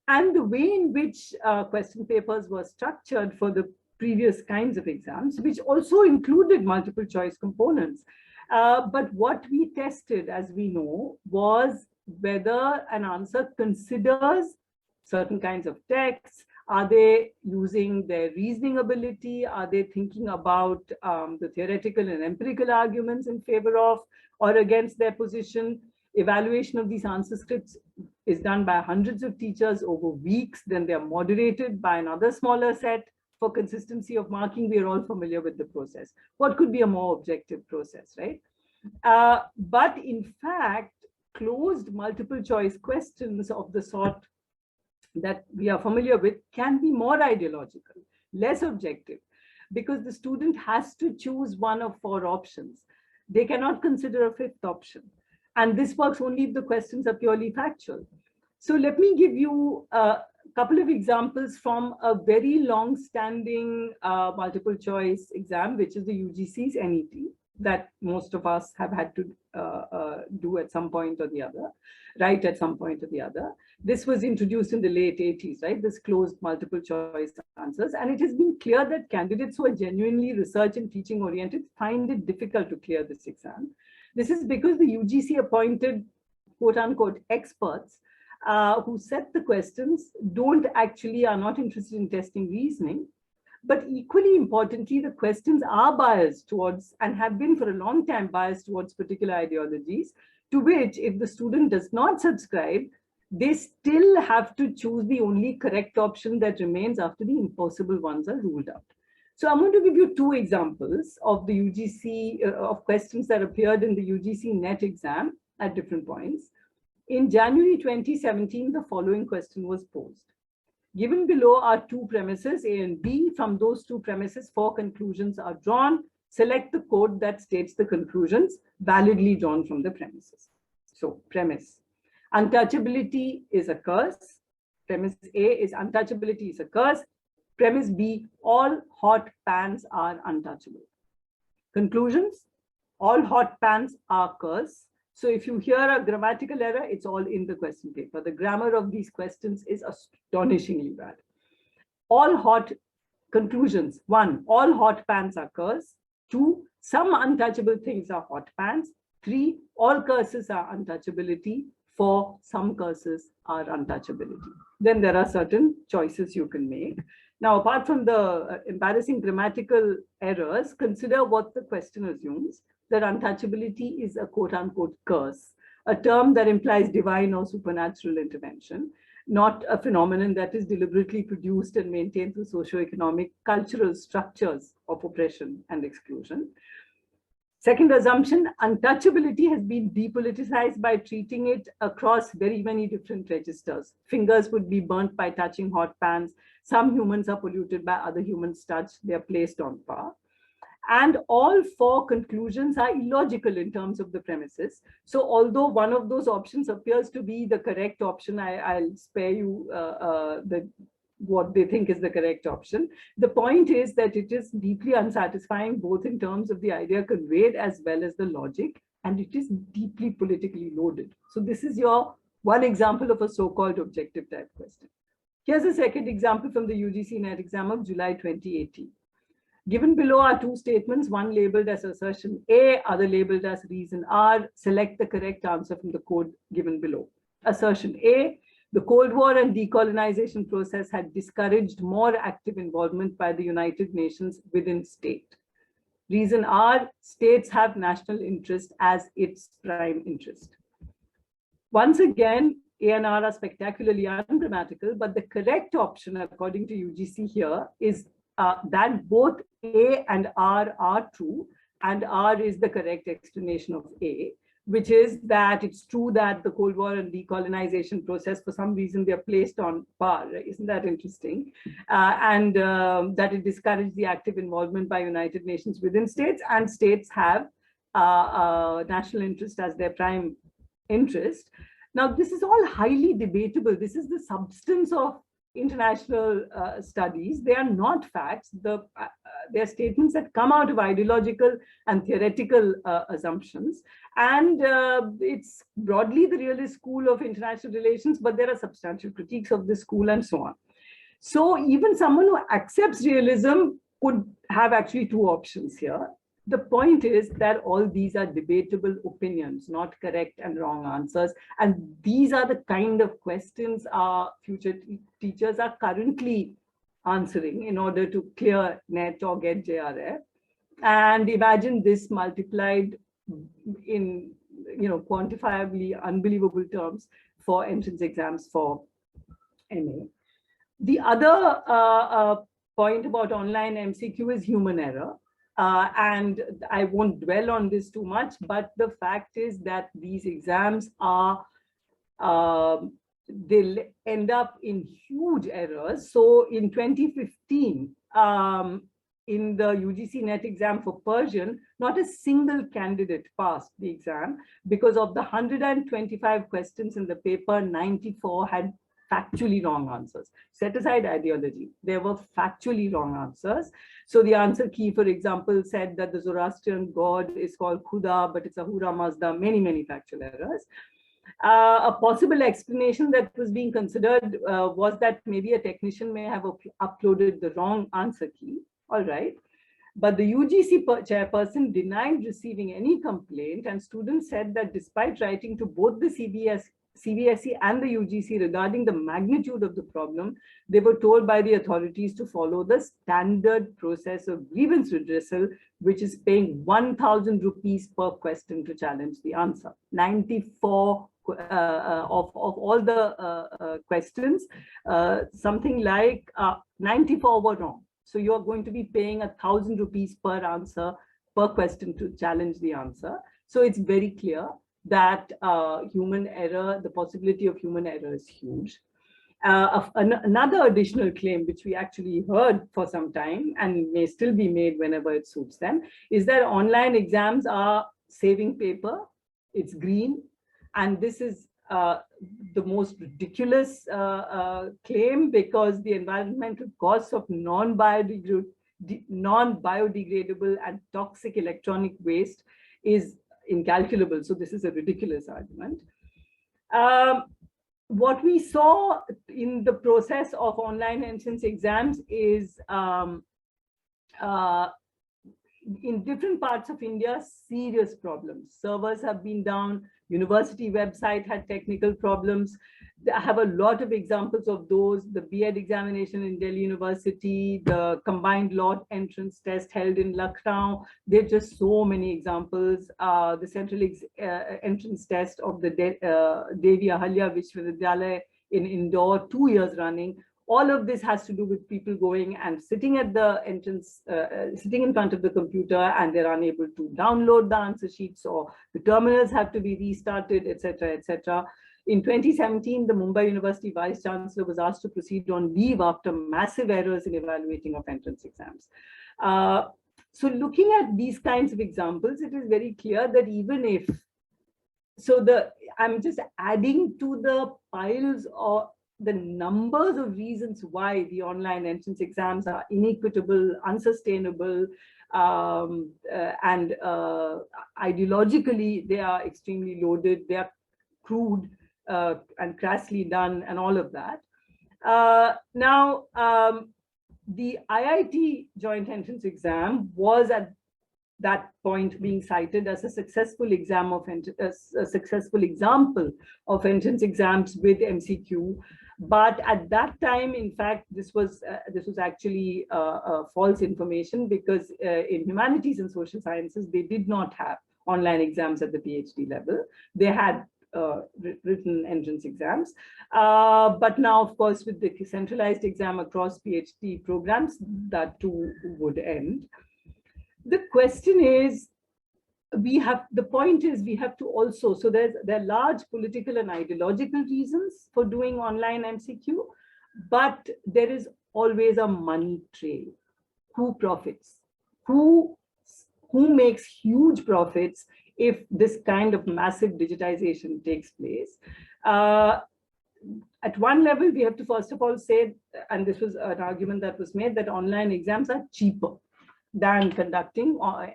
And the way in which question papers were structured for the previous kinds of exams, which also included multiple choice components. But what we tested, as we know, was whether an answer considers certain kinds of texts. Are they using their reasoning ability? Are they thinking about the theoretical and empirical arguments in favor of or against their position? Evaluation of these answer scripts is done by hundreds of teachers over weeks. Then they are moderated by another smaller set. For consistency of marking, we are all familiar with the process. What could be a more objective process, right? But in fact, closed multiple choice questions of the sort that we are familiar with can be more ideological, less objective, because the student has to choose one of 4 options. They cannot consider a 5th option. And this works only if the questions are purely factual. So let me give you a couple of examples from a very long-standing multiple choice exam, which is the UGC's NET, that most of us have had to do at some point or the other, write at some point or the other. This was introduced in the late 80s, right? This closed multiple choice answers. And it has been clear that candidates who are genuinely research and teaching oriented find it difficult to clear this exam. This is because the UGC appointed quote unquote experts who set the questions are not interested in testing reasoning. But equally importantly, the questions are biased towards, and have been for a long time biased towards, particular ideologies, to which if the student does not subscribe, they still have to choose the only correct option that remains after the impossible ones are ruled out. So I'm going to give you 2 examples of the UGC, of questions that appeared in the UGC NET exam at different points. In January 2017, the following question was posed. Given below are 2 premises, A and B. From those 2 premises, 4 conclusions are drawn. Select the code that states the conclusions validly drawn from the premises. So, premise. Untouchability is a curse. Premise A is untouchability is a curse. Premise B, all hot pans are untouchable. Conclusions, all hot pans are curse. So if you hear a grammatical error, it's all in the question paper. The grammar of these questions is astonishingly bad. All hot conclusions. 1, all hot pans are curse. 2, some untouchable things are hot pans. 3, all curses are untouchability. 4, some curses are untouchability. Then there are certain choices you can make. Now, apart from the embarrassing grammatical errors, consider what the question assumes. That untouchability is a quote unquote curse, a term that implies divine or supernatural intervention, not a phenomenon that is deliberately produced and maintained through socioeconomic, cultural structures of oppression and exclusion. Second assumption, untouchability has been depoliticized by treating it across very many different registers. Fingers would be burnt by touching hot pans. Some humans are polluted by other humans' touch. They are placed on par. And all 4 conclusions are illogical in terms of the premises. So although one of those options appears to be the correct option, I'll spare you what they think is the correct option. The point is that it is deeply unsatisfying, both in terms of the idea conveyed as well as the logic, and it is deeply politically loaded. So this is your one example of a so-called objective type question. Here's a second example from the UGC NET exam of July 2018. Given below are 2 statements, one labeled as assertion A, other labeled as reason R. Select the correct answer from the code given below. Assertion A, the Cold War and decolonization process had discouraged more active involvement by the United Nations within state. Reason R, states have national interest as its prime interest. Once again, A and R are spectacularly ungrammatical, but the correct option, according to UGC here, is that both A and R are true, and R is the correct explanation of A, which is that it's true that the Cold War and decolonization process, for some reason, they're placed on par. Isn't that interesting? And that it discouraged the active involvement by United Nations within states, and states have national interest as their prime interest. Now, this is all highly debatable. This is the substance of international studies. They are not facts. They are statements that come out of ideological and theoretical assumptions. And it's broadly the realist school of international relations, but there are substantial critiques of this school and so on. So even someone who accepts realism could have actually 2 options here. The point is that all these are debatable opinions, not correct and wrong answers. And these are the kind of questions our future teachers are currently answering in order to clear NET or get JRF. And imagine this multiplied in quantifiably unbelievable terms for entrance exams for MA. The other point about online MCQ is human error. And I won't dwell on this too much, but the fact is that these exams are, they'll end up in huge errors. So in 2015, in the UGC NET exam for Persian, not a single candidate passed the exam because of the 125 questions in the paper, 94 had factually wrong answers. Set aside ideology, there were factually wrong answers. So the answer key, for example, said that the Zoroastrian god is called Khuda, but it's Ahura Mazda, many factual errors. A possible explanation that was being considered was that maybe a technician may have uploaded the wrong answer key. All right. But the UGC chairperson denied receiving any complaint, and students said that despite writing to both the CBSE and the UGC regarding the magnitude of the problem, they were told by the authorities to follow the standard process of grievance redressal, which is paying 1,000 rupees per question to challenge the answer. 94 of all the questions, something like 94 were wrong. So you're going to be paying 1,000 rupees per answer, per question to challenge the answer. So it's very clear that human error, the possibility of human error is huge. Another additional claim, which we actually heard for some time and may still be made whenever it suits them, is that online exams are saving paper, it's green, and this is the most ridiculous claim, because the environmental costs of non-biodegradable and toxic electronic waste is incalculable. So this is a ridiculous argument. What we saw in the process of online entrance exams is in different parts of India, serious problems. Servers have been down, university website had technical problems. I have a lot of examples of those. The B.Ed examination in Delhi University, the combined lot entrance test held in Lucknow. There are just so many examples. The central entrance test of the Devi Ahalya Vishwavidyalaya in Indore, 2 years running. All of this has to do with people going and sitting at the entrance, sitting in front of the computer, and they're unable to download the answer sheets, or the terminals have to be restarted, etc., etc. In 2017, the Mumbai University Vice Chancellor was asked to proceed on leave after massive errors in evaluating of entrance exams. So looking at these kinds of examples, it is very clear that even if, I'm just adding to the piles or the numbers of reasons why the online entrance exams are inequitable, unsustainable, and ideologically, they are extremely loaded, they are crude and crassly done, and all of that. Now, the IIT joint entrance exam was at that point being cited as a successful exam of a successful example of entrance exams with MCQ. But at that time, in fact, this was actually false information, because in humanities and social sciences, they did not have online exams at the PhD level. They had written entrance exams. But now, of course, with the centralized exam across PhD programs, that too would end. The question is, the point is we have to also, so there are large political and ideological reasons for doing online MCQ, but there is always a money trail. Who profits? Who makes huge profits if this kind of massive digitization takes place? At one level, we have to first of all say, and this was an argument that was made, that online exams are cheaper than conducting all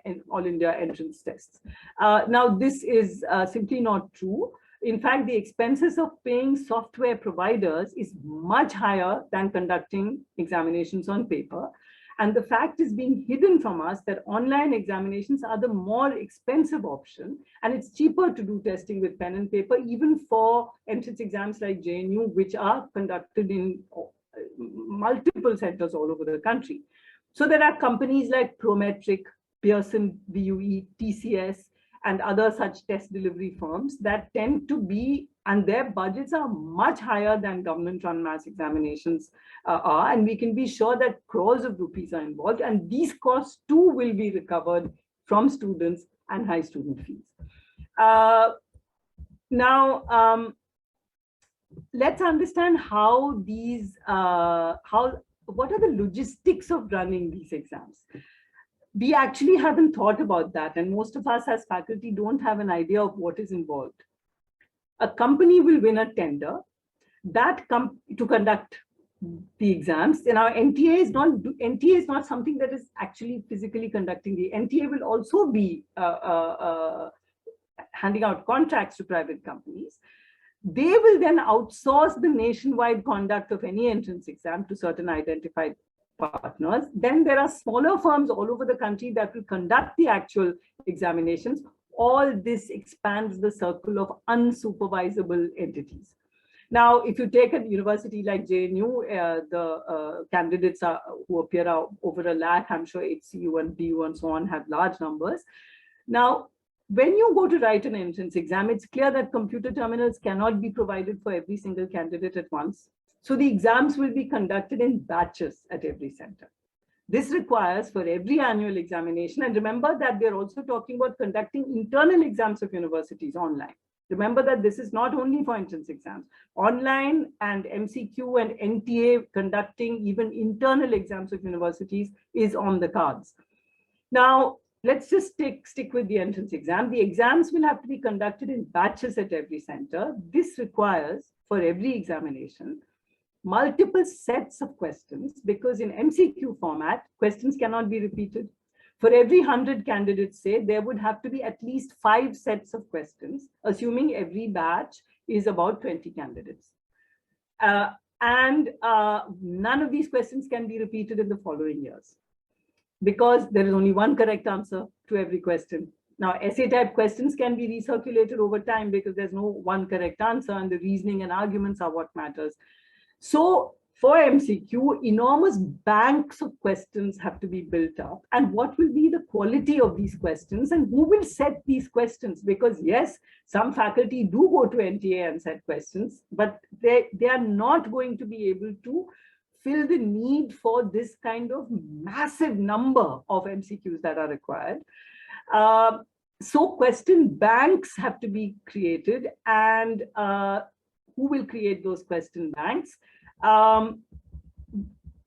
India entrance tests. Now, this is simply not true. In fact, the expenses of paying software providers is much higher than conducting examinations on paper. And the fact is being hidden from us that online examinations are the more expensive option, and it's cheaper to do testing with pen and paper, even for entrance exams like JNU, which are conducted in multiple centers all over the country. So there are companies like Prometric, Pearson VUE, TCS, and other such test delivery firms that tend to be, and their budgets are much higher than government-run mass examinations are, and we can be sure that crores of rupees are involved, and these costs too will be recovered from students and high student fees. Now, let's understand how these, what are the logistics of running these exams? We actually haven't thought about that, and most of us as faculty don't have an idea of what is involved. A company will win a tender to conduct the exams. And our NTA is not something that is actually physically conducting. The NTA will also be handing out contracts to private companies. They will then outsource the nationwide conduct of any entrance exam to certain identified partners. Then there are smaller firms all over the country that will conduct the actual examinations. All this expands the circle of unsupervisable entities. Now, if you take a university like JNU, the candidates who appear are over 1 lakh. I'm sure HCU and BU and so on have large numbers. Now, when you go to write an entrance exam, it's clear that computer terminals cannot be provided for every single candidate at once. So the exams will be conducted in batches at every center. This requires for every annual examination, and remember that they're also talking about conducting internal exams of universities online. Remember that this is not only for entrance exams. Online and MCQ and NTA conducting even internal exams of universities is on the cards. Now, let's just stick with the entrance exam. The exams will have to be conducted in batches at every center. This requires, for every examination, multiple sets of questions, because in MCQ format, questions cannot be repeated. For every 100 candidates, say, there would have to be at least 5 sets of questions, assuming every batch is about 20 candidates. And none of these questions can be repeated in the following years, because there is only one correct answer to every question. Now, essay type questions can be recirculated over time because there's no one correct answer, and the reasoning and arguments are what matters. So for MCQ, enormous banks of questions have to be built up. And what will be the quality of these questions, and who will set these questions? Because yes, some faculty do go to NTA and set questions, but they are not going to be able to fill the need for this kind of massive number of MCQs that are required. So question banks have to be created, and who will create those question banks?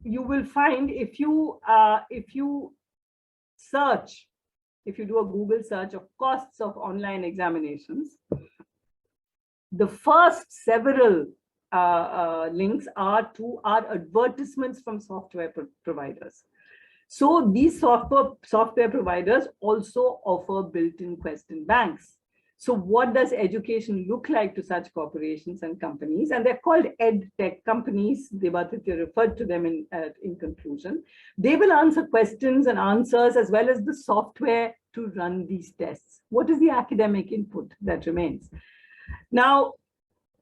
You will find if you do a Google search of costs of online examinations, the first several links are advertisements from software providers. So these software providers also offer built-in question banks. So what does education look like to such corporations and companies? And they're called ed tech companies. Debatitya referred to them in conclusion. They will answer questions and answers as well as the software to run these tests. What is the academic input that remains? Now,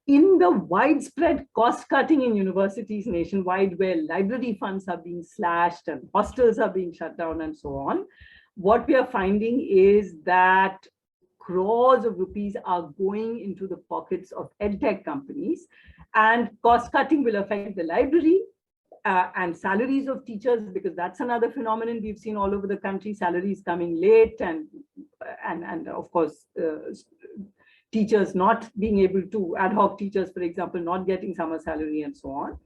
in the widespread cost cutting in universities nationwide, where library funds are being slashed and hostels are being shut down and so on, what we are finding is that crores of rupees are going into the pockets of edtech companies, and cost cutting will affect the library and salaries of teachers, because that's another phenomenon we've seen all over the country, salaries coming late, and of course, teachers not being able to, ad hoc teachers, for example, not getting summer salary and so on.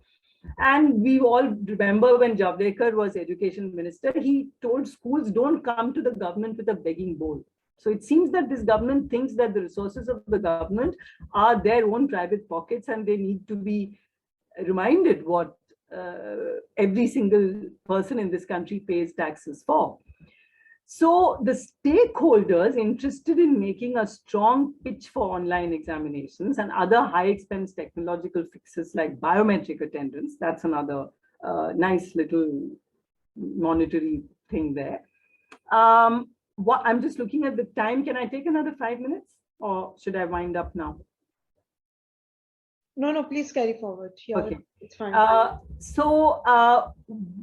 And we all remember when Javadekar was education minister, he told schools, don't come to the government with a begging bowl. So it seems that this government thinks that the resources of the government are their own private pockets, and they need to be reminded what every single person in this country pays taxes for. So the stakeholders interested in making a strong pitch for online examinations and other high expense technological fixes like biometric attendance, that's another nice little monetary thing there. I'm just looking at the time. Can I take another 5 minutes, or should I wind up now? No, please carry forward. Yeah, okay. It's fine. So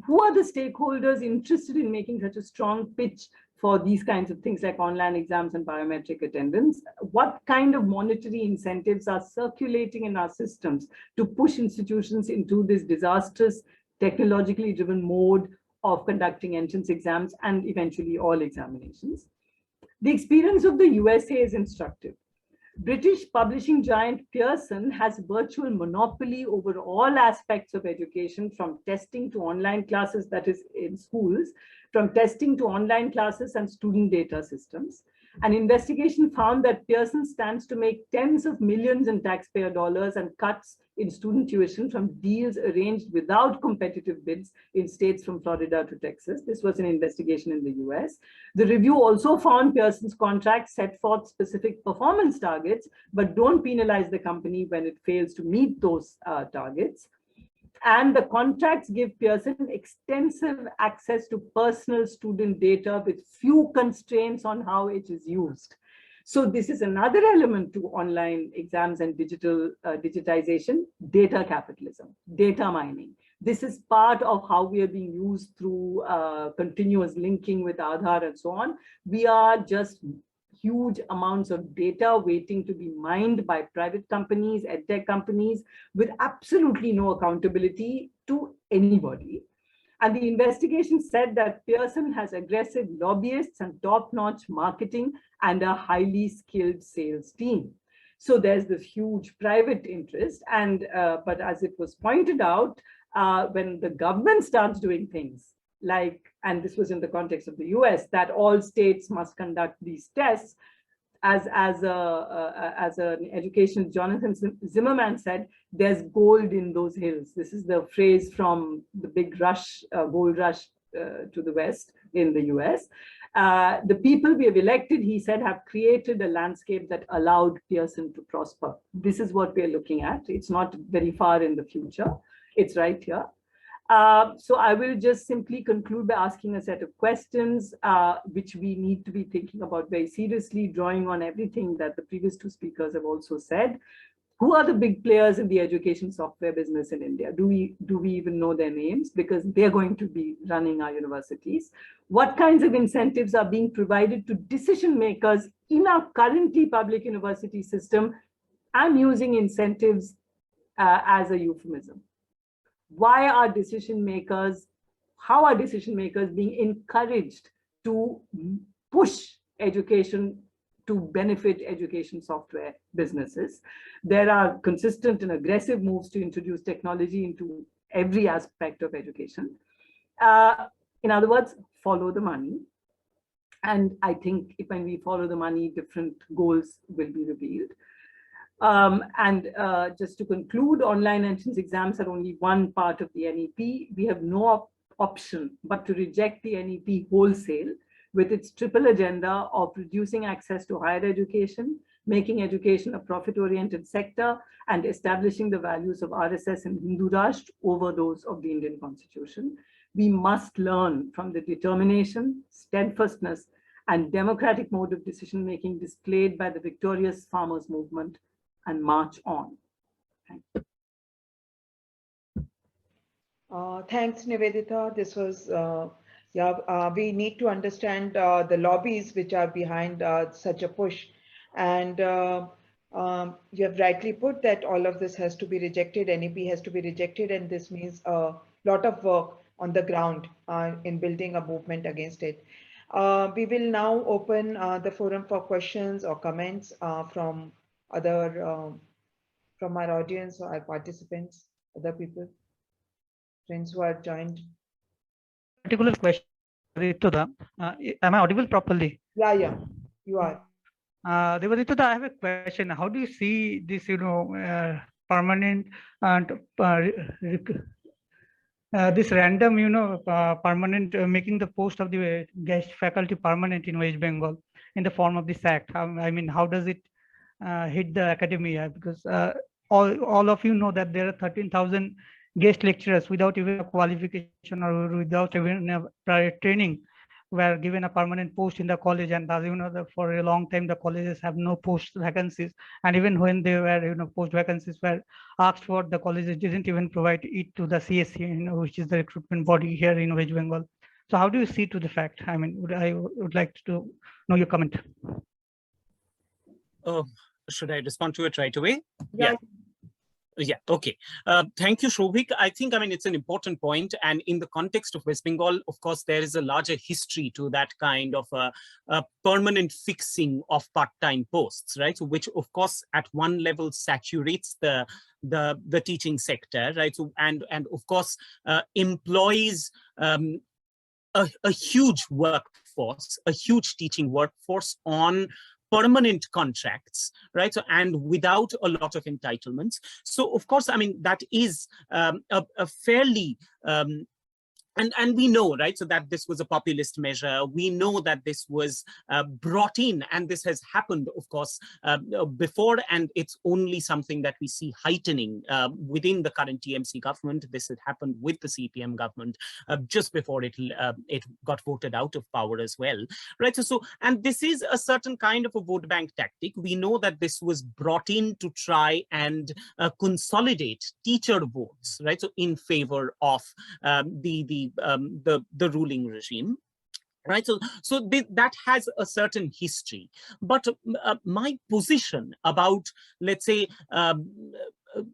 who are the stakeholders interested in making such a strong pitch for these kinds of things like online exams and biometric attendance. What kind of monetary incentives are circulating in our systems to push institutions into this disastrous, technologically driven mode of conducting entrance exams and eventually all examinations? The experience of the USA is instructive. British publishing giant Pearson has virtual monopoly over all aspects of education, from testing to online classes, that is in schools, from testing to online classes and student data systems. An investigation found that Pearson stands to make tens of millions in taxpayer dollars and cuts in student tuition from deals arranged without competitive bids in states from Florida to Texas. This was an investigation in the US. The review also found Pearson's contracts set forth specific performance targets, but don't penalize the company when it fails to meet those targets. And the contracts give Pearson extensive access to personal student data with few constraints on how it is used. So this is another element to online exams and digitization: data capitalism, data mining. This is part of how we are being used through continuous linking with Aadhaar and so on. We are just huge amounts of data waiting to be mined by private companies, edtech companies, with absolutely no accountability to anybody. And the investigation said that Pearson has aggressive lobbyists and top-notch marketing and a highly skilled sales team. So there's this huge private interest. And but as it was pointed out, when the government starts doing things like, and this was in the context of the US, that all states must conduct these tests, as an educational Jonathan Zimmerman said, there's gold in those hills. This is the phrase from the big rush, gold rush to the West in the US. The people we have elected, he said, have created a landscape that allowed Pearson to prosper. This is what we're looking at. It's not very far in the future. It's right here. So I will just simply conclude by asking a set of questions, which we need to be thinking about very seriously, drawing on everything that the previous two speakers have also said. Who are the big players in the education software business in India? Do we even know their names? Because they're going to be running our universities. What kinds of incentives are being provided to decision makers in our currently public university system? I'm using incentives as a euphemism. Why are decision makers, how are decision makers being encouraged to push education to benefit education software businesses? There are consistent and aggressive moves to introduce technology into every aspect of education. In other words, follow the money. And I think if when we follow the money, different goals will be revealed. Just to conclude, online entrance exams are only one part of the NEP. We have no option but to reject the NEP wholesale, with its triple agenda of reducing access to higher education, making education a profit-oriented sector, and establishing the values of RSS and Hindu Rashtra over those of the Indian Constitution. We must learn from the determination, steadfastness, and democratic mode of decision-making displayed by the victorious farmers' movement and march on. Thank you. Thanks, Nivedita. This was, we need to understand the lobbies which are behind such a push. And you have rightly put that all of this has to be rejected, NEP has to be rejected, and this means a lot of work on the ground in building a movement against it. We will now open the forum for questions or comments from from our audience or our participants, other people, friends who are joined. Particular question, Rituda. Am I audible properly? Yeah, you are. Rituda, I have a question. How do you see this, permanent and this random, permanent making the post of the guest faculty permanent in West Bengal in the form of this act? I mean, how does it hit the academia? Because all of you know that there are 13,000 guest lecturers without even a qualification or without even a prior training were given a permanent post in the college, and as you know, for a long time the colleges have no post vacancies, and even when they were post vacancies were asked for, the colleges didn't even provide it to the CSC, which is the recruitment body here in West Bengal. So how do you see to the fact? I mean, I would like to know your comment. Should I respond to it right away? Yeah. Yeah, okay. Thank you, Shobhik. I think, I mean, it's an important point. And in the context of West Bengal, of course, there is a larger history to that kind of a permanent fixing of part-time posts, right? So which, of course, at one level saturates the teaching sector, right? So, and of course, employs a huge workforce, a huge teaching workforce on permanent contracts, right? So, and without a lot of entitlements. So, of course, I mean, that is a fairly and we know, right, so that this was a populist measure. We know that this was brought in, and this has happened, of course, before, and it's only something that we see heightening within the current TMC government. This had happened with the CPM government just before it got voted out of power as well, right? So, and this is a certain kind of a vote bank tactic. We know that this was brought in to try and consolidate teacher votes, right? So, in favor of the ruling regime. Right, so that has a certain history, but my position about, let's say,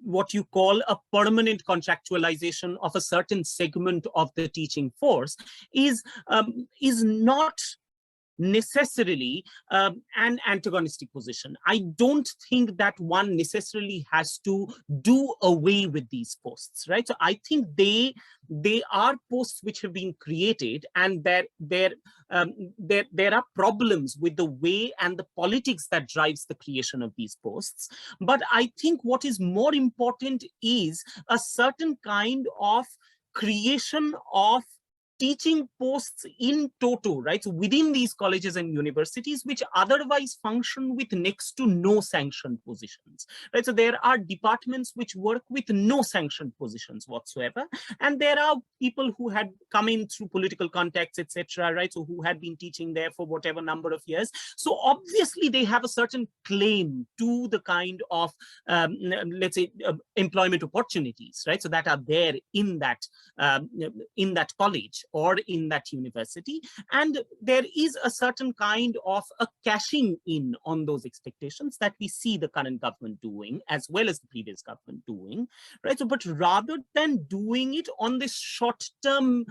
what you call a permanent contractualization of a certain segment of the teaching force is not necessarily an antagonistic position. I don't think that one necessarily has to do away with these posts, right? So I think they are posts which have been created, and there are problems with the way and the politics that drives the creation of these posts. But I think what is more important is a certain kind of creation of teaching posts in toto, right? So within these colleges and universities, which otherwise function with next to no sanctioned positions, right? So there are departments which work with no sanctioned positions whatsoever. And there are people who had come in through political contacts, etc., right? So who had been teaching there for whatever number of years. So obviously they have a certain claim to the kind of, let's say, employment opportunities, right? So that are there in that college or in that university. And there is a certain kind of a cashing in on those expectations that we see the current government doing, as well as the previous government doing, right? So, but rather than doing it on this short-term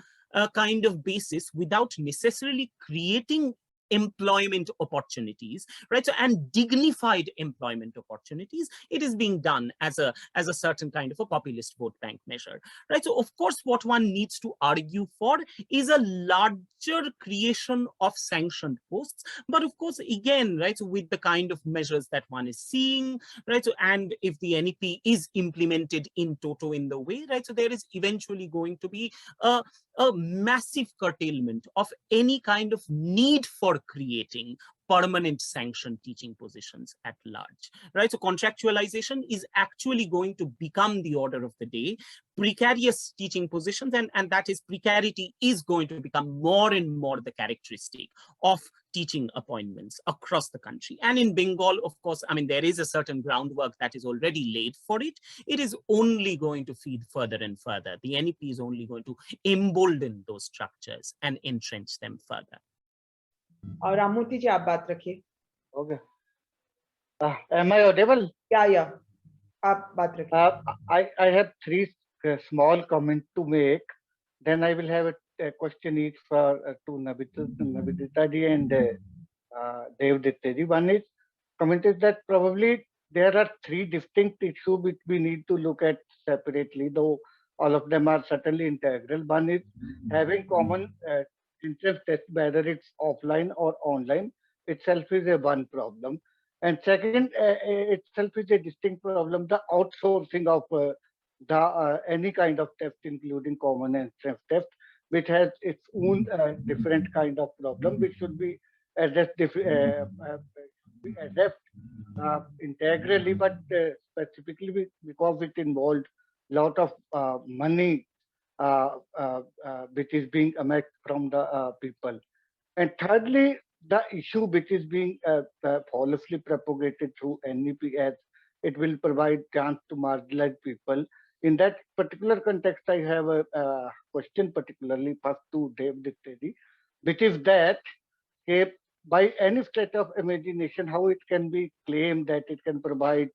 kind of basis without necessarily creating employment opportunities, right? So, and dignified employment opportunities, it is being done as a certain kind of a populist vote bank measure, right? So, of course, what one needs to argue for is a larger creation of sanctioned posts. But of course, again, right, so with the kind of measures that one is seeing, right? So, and if the NEP is implemented in toto in the way, right? So there is eventually going to be a massive curtailment of any kind of need for creating permanent sanctioned teaching positions at large, right? So contractualization is actually going to become the order of the day. Precarious teaching positions, and that is, precarity is going to become more and more the characteristic of teaching appointments across the country. And in Bengal, of course, I mean, there is a certain groundwork that is already laid for it. It is only going to feed further and further. The NEP is only going to embolden those structures and entrench them further. और राममूर्ति जी आप बात रखिए. Okay. Am I audible? Yeah. आप बात रखिए. I have three small comments to make. Then I will have a question each for to Navidita ji and Devditta ji. One is comment is that probably there are three distinct issues which we need to look at separately, though all of them are certainly integral. One is having common entrance test, whether it's offline or online, itself is a one problem. And second, itself is a distinct problem, the outsourcing of any kind of test, including common entrance test, which has its own different kind of problem, which should be addressed integrally, but specifically because it involved a lot of money which is being amassed from the people. And thirdly, the issue which is being falsely propagated through NEP as it will provide chance to marginalized people. In that particular context, I have a question particularly first to Dev Dittedi, which is that by any stretch of imagination, how it can be claimed that it can provide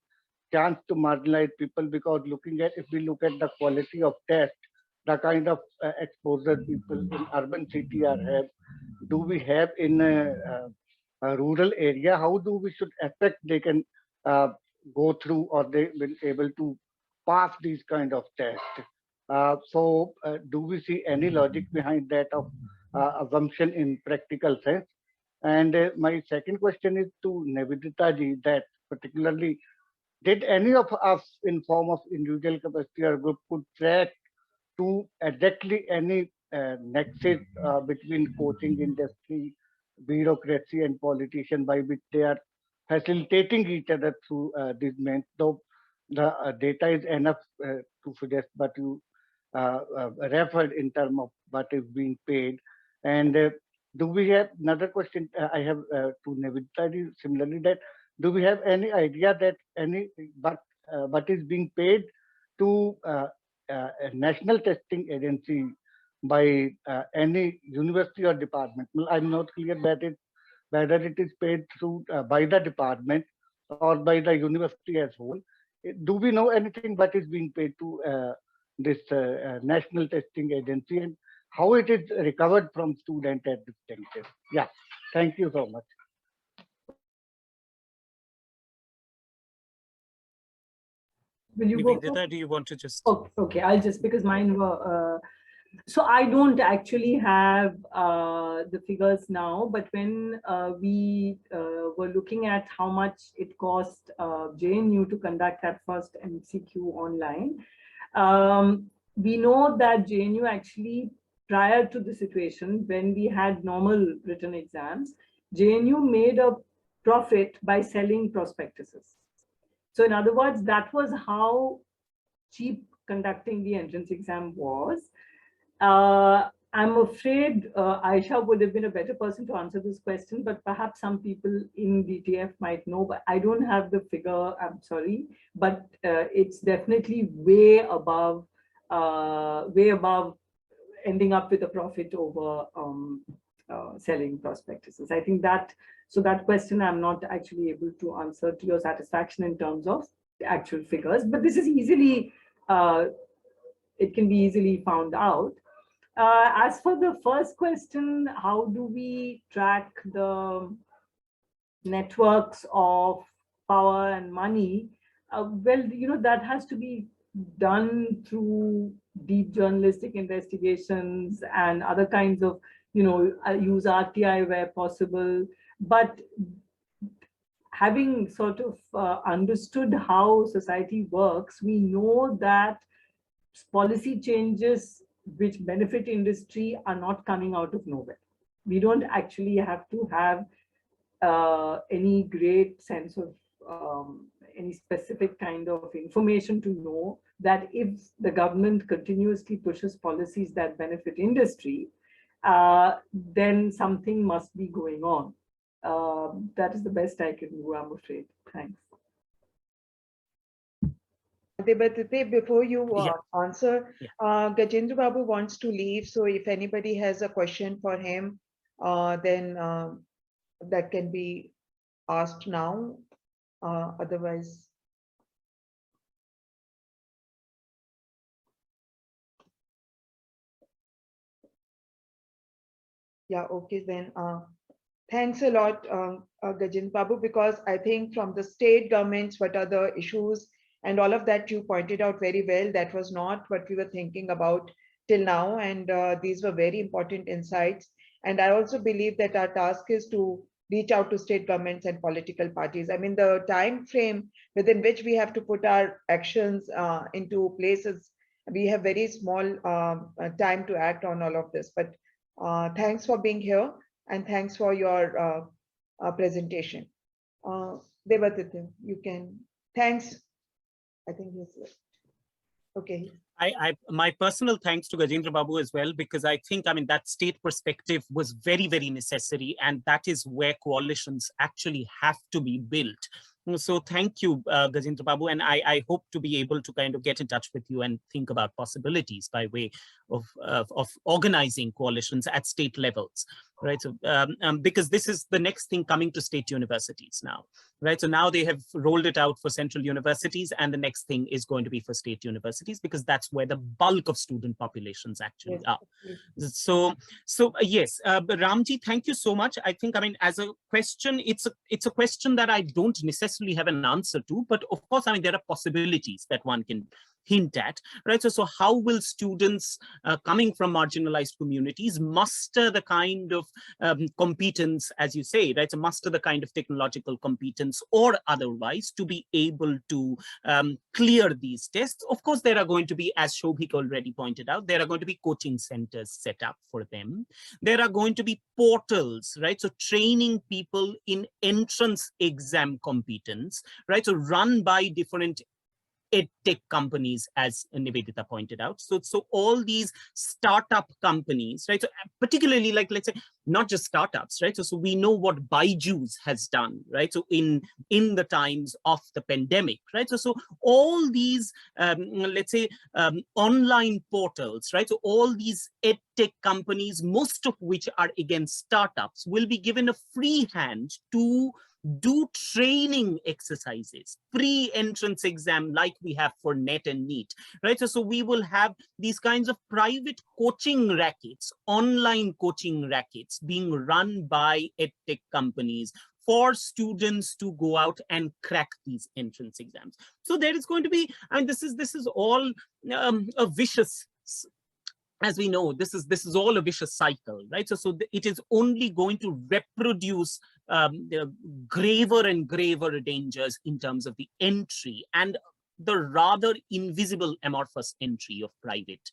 chance to marginalize people, because looking at, if we look at the quality of test, the kind of exposure people in urban city are have, do we have in a rural area? How do we should expect they can go through, or they will able to pass these kind of tests? Do we see any logic behind that of assumption in practical sense? And my second question is to Nivedita ji, that particularly, did any of us in form of individual capacity or group could track to exactly any nexus between coaching industry, bureaucracy and politician, by which they are facilitating each other through these means, though the data is enough to suggest, but you referred in terms of what is being paid. And do we have another question I have to Nivedita similarly, that do we have any idea that any what is being paid to a national testing agency by any university or department? Well, I'm not clear that it whether it is paid through by the department or by the university as whole. Do we know anything what is being paid to this national testing agency, and how it is recovered from student at this juncture? Yeah, thank you so much. Will you go? Nivedita, do you want to just? Okay, I'll just, because mine were. So I don't actually have the figures now, but when we were looking at how much it cost JNU to conduct that first MCQ online, we know that JNU actually, prior to the situation when we had normal written exams, JNU made a profit by selling prospectuses. So in other words, that was how cheap conducting the entrance exam was. I'm afraid Aisha would have been a better person to answer this question, but perhaps some people in DTF might know, but I don't have the figure, I'm sorry, but it's definitely way above ending up with a profit over selling prospectuses. I think that, so that question I'm not actually able to answer to your satisfaction in terms of the actual figures, but this is easily, it can be easily found out. As for the first question, how do we track the networks of power and money? Well, you know, that has to be done through deep journalistic investigations and other kinds of, you know, use RTI where possible. But having sort of understood how society works, we know that policy changes which benefit industry are not coming out of nowhere. We don't actually have to have any great sense of any specific kind of information to know that if the government continuously pushes policies that benefit industry, then something must be going on. That is the best I can do, I'm afraid. Thanks. Debatite, before you answer, Yeah. Gajendra Babu wants to leave. So if anybody has a question for him, then that can be asked now. Otherwise. Yeah, okay, then thanks a lot, Gajendra Babu, because I think from the state governments, what are the issues and all of that you pointed out very well. That was not what we were thinking about till now. And these were very important insights. And I also believe that our task is to reach out to state governments and political parties. I mean, the time frame within which we have to put our actions into places, we have very small time to act on all of this. But thanks for being here and thanks for your presentation. Devatitya, you can, thanks. I think he's okay. My personal thanks to Gajendra Babu as well, because I think, I mean, that state perspective was very, very necessary. And that is where coalitions actually have to be built. So thank you, Gajendra Babu. And I hope to be able to kind of get in touch with you and think about possibilities by way of organizing coalitions at state levels, right? So because this is the next thing coming to state universities now, right? So now they have rolled it out for central universities, and the next thing is going to be for state universities, because that's where the bulk of student populations actually are. So yes, but Ramji, thank you so much. I think, I mean, as a question, it's a question that I don't necessarily have an answer to, but of course, I mean, there are possibilities that one can hint at, right? So how will students coming from marginalized communities muster the kind of competence, as you say, right? So muster the kind of technological competence or otherwise to be able to clear these tests. Of course, there are going to be, as Shobhik already pointed out, there are going to be coaching centers set up for them. There are going to be portals, right? So training people in entrance exam competence, right? So run by different edtech companies, as Nivedita pointed out. So all these startup companies, right? So particularly, like, let's say, not just startups, right? So we know what Byju's has done, right? So in the times of the pandemic, right? So all these, let's say, online portals, right? So all these edtech companies, most of which are again startups, will be given a free hand to do training exercises, pre-entrance exam like we have for NET and NEET, right? So we will have these kinds of private coaching rackets, online coaching rackets being run by edtech companies for students to go out and crack these entrance exams. So there is going to be, I mean, this is all a vicious, as we know, this is all a vicious cycle, right? So it is only going to reproduce graver and graver dangers in terms of the entry and the rather invisible amorphous entry of private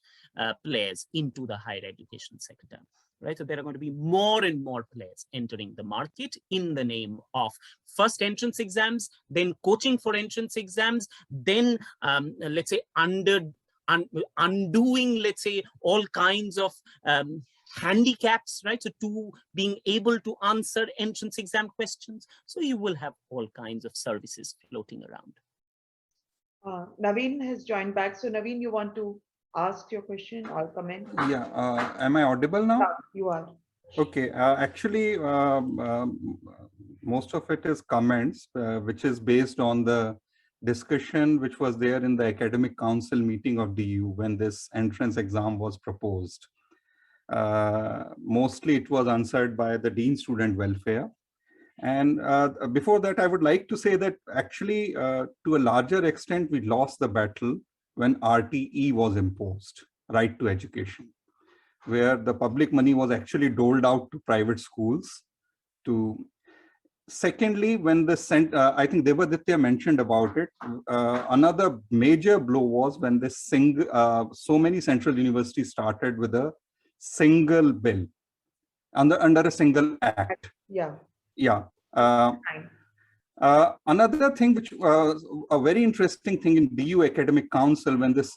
players into the higher education sector, right? So there are going to be more and more players entering the market in the name of first entrance exams, then coaching for entrance exams, then let's say undoing, let's say, all kinds of handicaps, right? So to being able to answer entrance exam questions. So you will have all kinds of services floating around. Naveen has joined back. So Naveen, you want to ask your question or comment? Yeah, am I audible now? Yeah, you are. Okay, actually, most of it is comments, which is based on the discussion which was there in the academic council meeting of DU when this entrance exam was proposed. Mostly it was answered by the Dean Student Welfare. And before that, I would like to say that actually, to a larger extent, we lost the battle when RTE was imposed, right to education, where the public money was actually doled out to private schools. Secondly, when the I think Devaditya mentioned about it, another major blow was when this so many central universities started with a single bill under a single act. Yeah. Yeah. Another thing which a very interesting thing in DU Academic Council when this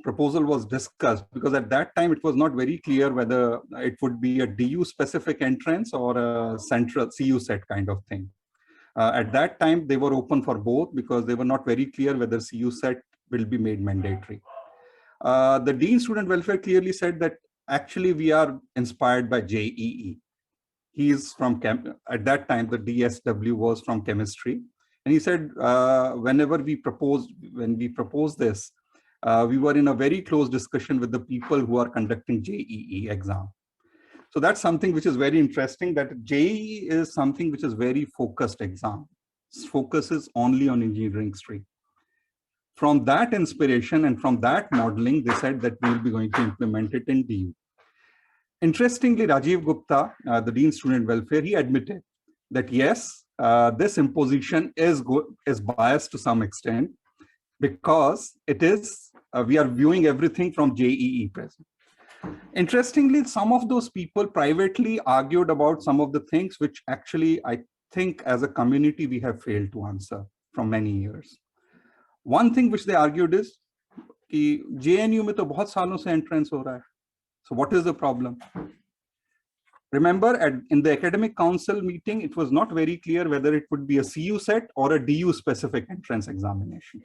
proposal was discussed, because at that time it was not very clear whether it would be a DU specific entrance or a central CU set kind of thing. At that time they were open for both because they were not very clear whether CU set will be made mandatory. The Dean Student Welfare clearly said that actually we are inspired by JEE. He is from at that time the DSW was from chemistry, and he said when we proposed this, we were in a very close discussion with the people who are conducting JEE exam. So that's something which is very interesting, that JEE is something which is very focused exam. It focuses only on engineering stream. From that inspiration and from that modeling, they said that we will be going to implement it in DU. Interestingly, Rajiv Gupta, the Dean Student Welfare, he admitted that yes, this imposition is biased to some extent because it is, we are viewing everything from JEE present. Interestingly, some of those people privately argued about some of the things which actually I think as a community we have failed to answer from many years. One thing which they argued is, कि JNU में तो बहुत सालों से entrance हो रहा है. So what is the problem? Remember, in the academic council meeting, it was not very clear whether it would be a CU set or a DU specific entrance examination.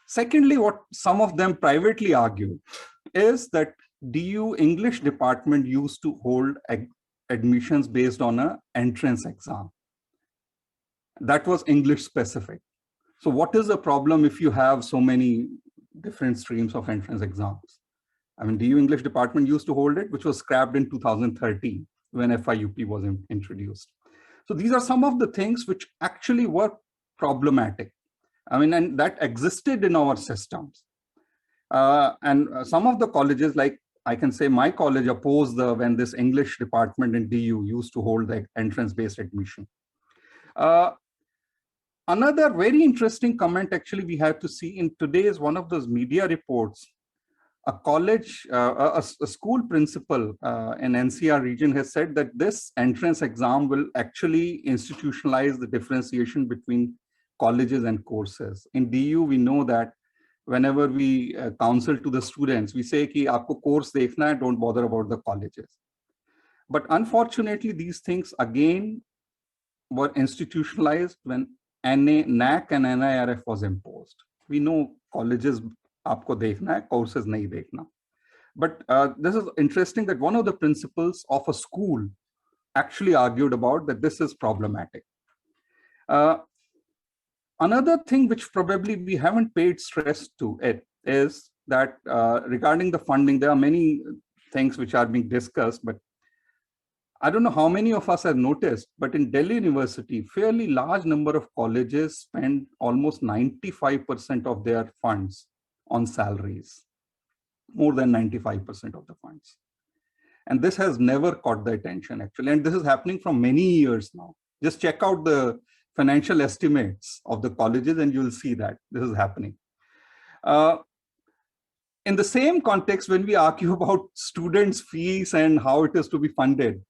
Secondly, what some of them privately argued is that DU English department used to hold admissions based on an entrance exam. That was English specific. So what is the problem if you have so many different streams of entrance exams? I mean, DU English department used to hold it, which was scrapped in 2013 when FIUP was introduced. So these are some of the things which actually were problematic. I mean, and that existed in our systems. And some of the colleges, like I can say my college opposed when this English department in DU used to hold the entrance-based admission. Another very interesting comment actually we have to see in today's one of those media reports. A college, a school principal in NCR region has said that this entrance exam will actually institutionalize the differentiation between colleges and courses. In DU, we know that whenever we counsel to the students, we say कि आपको course देखना है, don't bother about the colleges. But unfortunately, these things again were institutionalized when NAC and NIRF was imposed. We know colleges आपको देखना है, courses नहीं देखना. But this is interesting that one of the principals of a school actually argued about that this is problematic. Another thing which probably we haven't paid stress to it is that regarding the funding, there are many things which are being discussed, but I don't know how many of us have noticed, but in Delhi University, fairly large number of colleges spend almost 95% of their funds on salaries, more than 95% of the funds. And this has never caught the attention actually. And this is happening from many years now. Just check out the financial estimates of the colleges and you'll see that this is happening. In the same context, when we argue about students' fees and how it is to be funded,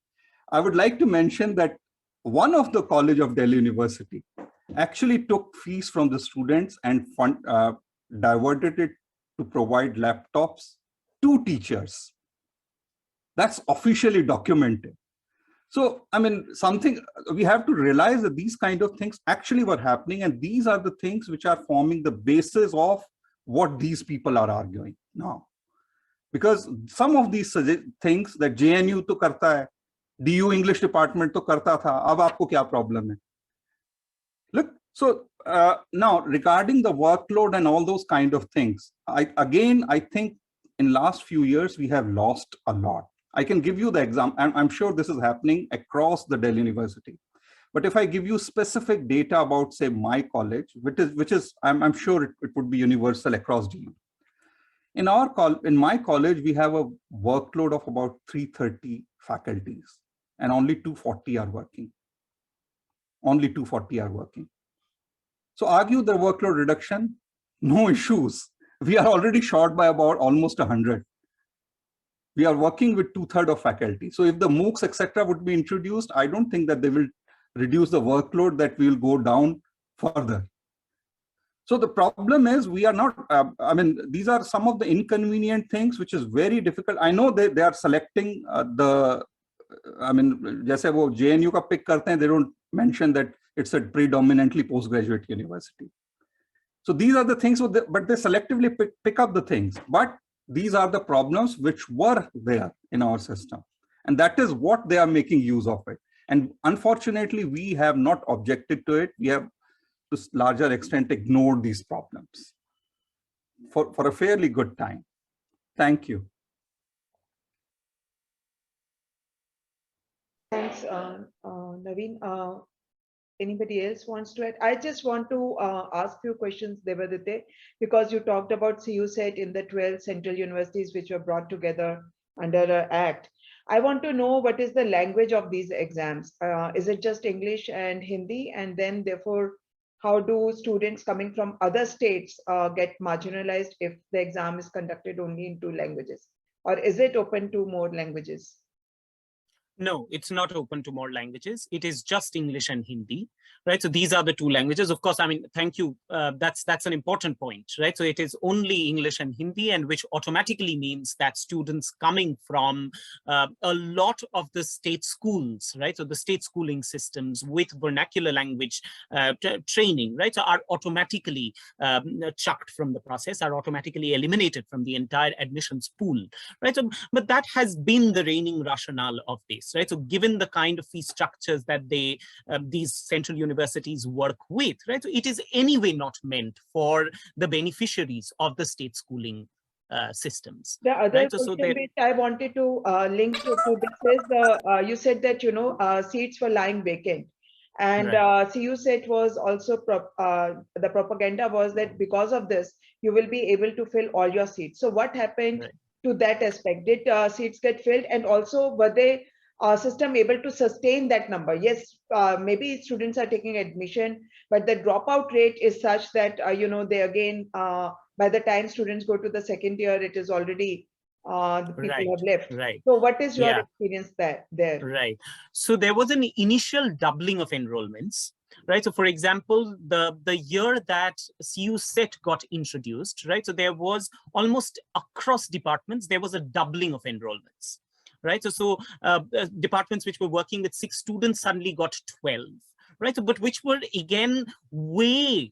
I would like to mention that one of the College of Delhi University actually took fees from the students and diverted it to provide laptops to teachers. That's officially documented. So, I mean, something we have to realize that these kind of things actually were happening, and these are the things which are forming the basis of what these people are arguing now. Because some of these things that JNU to karta hai, DU English department to karta tha, ab aapko kya problem hai? Look, so now regarding the workload and all those kind of things, I think in last few years we have lost a lot. I can give you the example, and I'm sure this is happening across the Delhi University. But if I give you specific data about, say, my college, which is I'm sure it would be universal across DU. In my college, we have a workload of about 330 faculties, and only 240 are working. Only 240 are working. So argue the workload reduction, no issues. We are already short by about almost 100. We are working with 2/3 of faculty. So if the MOOCs, etc. would be introduced, I don't think that they will reduce the workload, that we will go down further. So the problem is we are not, I mean, these are some of the inconvenient things, which is very difficult. I know they are selecting I mean, जैसे वो JNU का pick करते हैं, they don't mention that it's a predominantly postgraduate university. So these are the things, but they selectively pick up the things. But these are the problems which were there in our system. And that is what they are making use of it. And unfortunately, we have not objected to it. We have to a larger extent ignored these problems for a fairly good time. Thank you. Thanks, Naveen. Anybody else wants to add? I just want to ask few questions, Devadatta, because you talked about CU set in the 12 central universities which were brought together under an act. I want to know what is the language of these exams. Is it just English and Hindi? And then therefore, how do students coming from other states get marginalized if the exam is conducted only in 2 languages? Or is it open to more languages? No, it's not open to more languages. It is just English and Hindi, right? So these are the two languages. Of course, I mean, thank you. That's an important point, right? So it is only English and Hindi, and which automatically means that students coming from a lot of the state schools, right? So the state schooling systems with vernacular language training, right? So are automatically chucked from the process, are automatically eliminated from the entire admissions pool, right? So, but that has been the reigning rationale of this, right? So given the kind of fee structures that these central universities work with, right? So it is anyway not meant for the beneficiaries of the state schooling systems. The other right? question there, which I wanted to link to this is, you said that, seats were lying vacant. And right. CU said was also, the propaganda was that because of this, you will be able to fill all your seats. So what happened Right. to that aspect? Did seats get filled? And also, were they system able to sustain that number? Yes, maybe students are taking admission, but the dropout rate is such that, they again, by the time students go to the second year, it is already, the people Right. have left. Right. So what is your Yeah. experience there? Right. So there was an initial doubling of enrollments, right? So for example, the year that CU set got introduced, right? So there was almost across departments, there was a doubling of enrollments, right? So departments which were working with 6 students suddenly got 12, right? So, but which were again way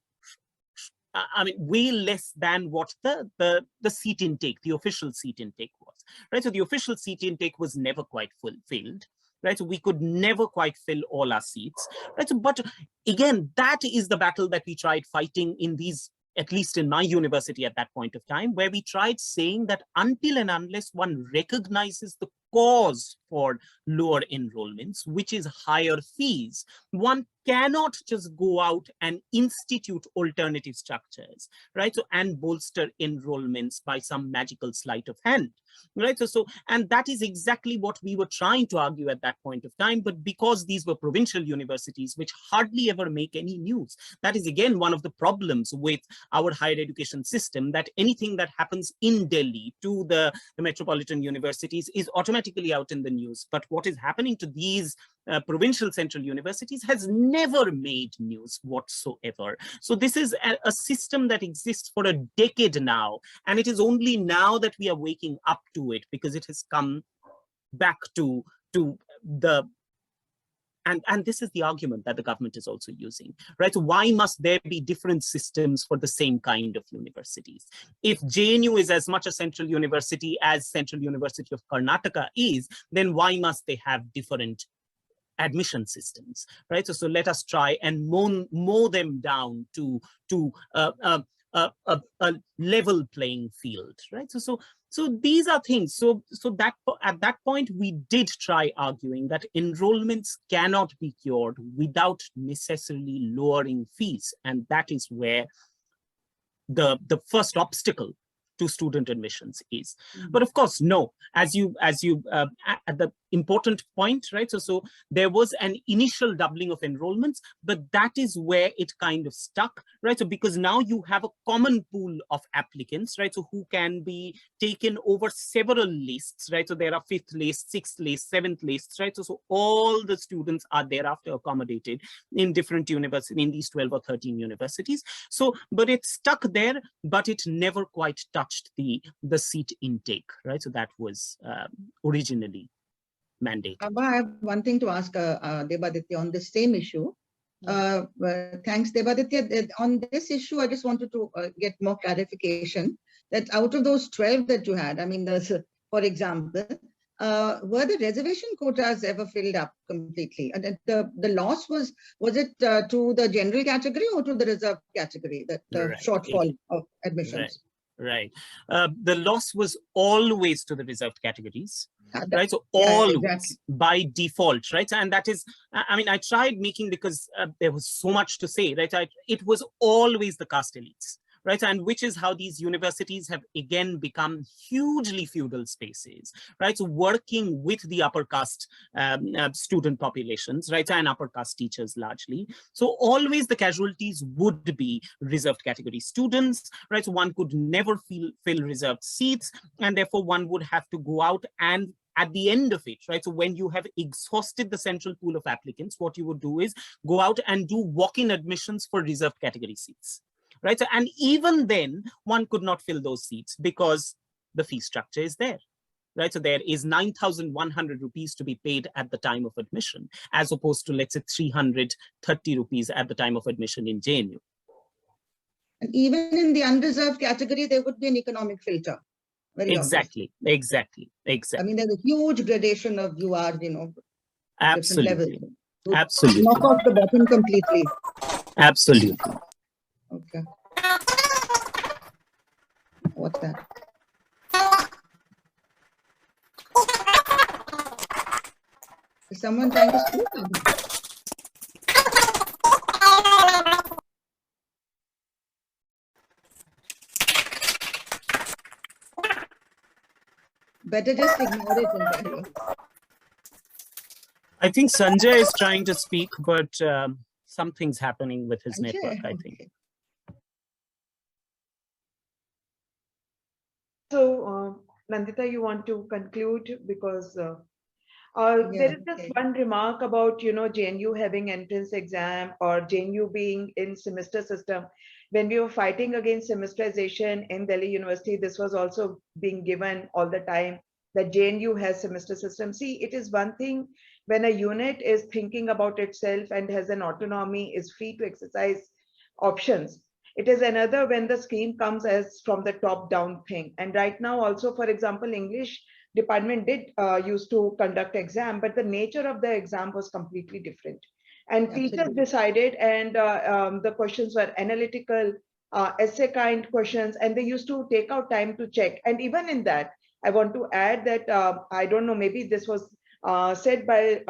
less than what the seat intake, the official seat intake was, right? So the official seat intake was never quite filled, right? So we could never quite fill all our seats, right? So, but again, that is the battle that we tried fighting in these, at least in my university at that point of time, where we tried saying that until and unless one recognizes the cause for lower enrollments, which is higher fees, one cannot just go out and institute alternative structures, right? So, and bolster enrollments by some magical sleight of hand, right? So, and that is exactly what we were trying to argue at that point of time. But because these were provincial universities, which hardly ever make any news, that is again one of the problems with our higher education system, that anything that happens in Delhi to the metropolitan universities is automatically out in the news. But what is happening to these provincial central universities has never made news whatsoever. So this is a system that exists for a decade now, and it is only now that we are waking up to it, because it has come back to the, and this is the argument that the government is also using, right? So why must there be different systems for the same kind of universities? If JNU is as much a central university as Central University of Karnataka is, then why must they have different admission systems, right? So let us try and mow them down to a level playing field, right? So these are things. So that at that point we did try arguing that enrollments cannot be cured without necessarily lowering fees, and that is where the first obstacle to student admissions is. But of course, no, as you at the important point, right? So there was an initial doubling of enrollments, but that is where it kind of stuck, right? So because now you have a common pool of applicants, right? So who can be taken over several lists, right? So there are 5th list, 6th list, 7th lists, right? So all the students are thereafter accommodated in different universities, in these 12 or 13 universities. So, but it stuck there, but it never quite touched the seat intake, right? So that was originally mandate. Abha, I have one thing to ask Debaditya on the same issue. Thanks, Debaditya. On this issue, I just wanted to get more clarification that out of those 12 that you had, I mean, for example, were the reservation quotas ever filled up completely? And the loss was it to the general category or to the reserved category, the Right. shortfall of admissions? Right. The loss was always to the reserved categories, right? So yeah, always, exactly. by default, right? And that is, I mean, I tried making, because there was so much to say, right? It was always the caste elites, right? And which is how these universities have again become hugely feudal spaces, right? So working with the upper caste student populations, right? And upper caste teachers largely. So always the casualties would be reserved category students, right? So one could never fill reserved seats, and therefore one would have to go out and at the end of it, right? So when you have exhausted the central pool of applicants, what you would do is go out and do walk-in admissions for reserved category seats, right? So, and even then, one could not fill those seats because the fee structure is there, right? So there is 9,100 rupees to be paid at the time of admission, as opposed to, let's say, 330 rupees at the time of admission in JNU. And even in the unreserved category, there would be an economic filter. Very Exactly. I mean, there's a huge gradation of UR, Absolutely. different levels. So Absolutely. knock off the bottom completely. Absolutely. Okay. What's that? Is someone trying to speak? Better just ignore it and carry on. I think Sanjay is trying to speak, but something's happening with his network, I think. Okay. So, Nandita, you want to conclude because there is just okay. one remark about, JNU having entrance exam or JNU being in semester system. When we were fighting against semesterization in Delhi University, this was also being given all the time that JNU has semester system. See, it is one thing when a unit is thinking about itself and has an autonomy, is free to exercise options. It is another when the scheme comes as from the top down thing. And right now also, for example, English department did used to conduct exam, but the nature of the exam was completely different. And teachers decided, and the questions were analytical, essay kind questions, and they used to take out time to check. And even in that, I want to add that, I don't know, maybe this was said by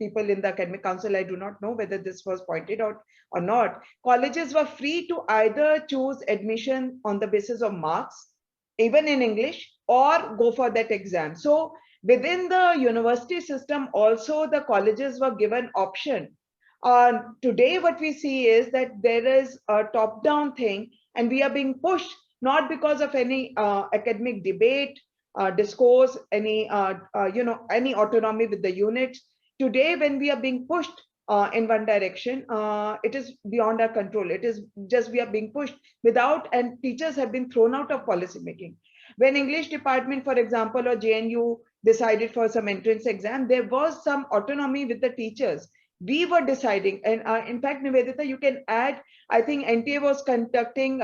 people in the academic council. I do not know whether this was pointed out or not. Colleges were free to either choose admission on the basis of marks, even in English, or go for that exam. So within the university system, also the colleges were given option. Today, what we see is that there is a top-down thing, and we are being pushed not because of any academic debate, discourse, any any autonomy with the units. Today, when we are being pushed in one direction, it is beyond our control. It is just we are being pushed without, and teachers have been thrown out of policy making. When English department, for example, or JNU decided for some entrance exam, there was some autonomy with the teachers. We were deciding, and in fact, Nivedita, you can add, I think NTA was conducting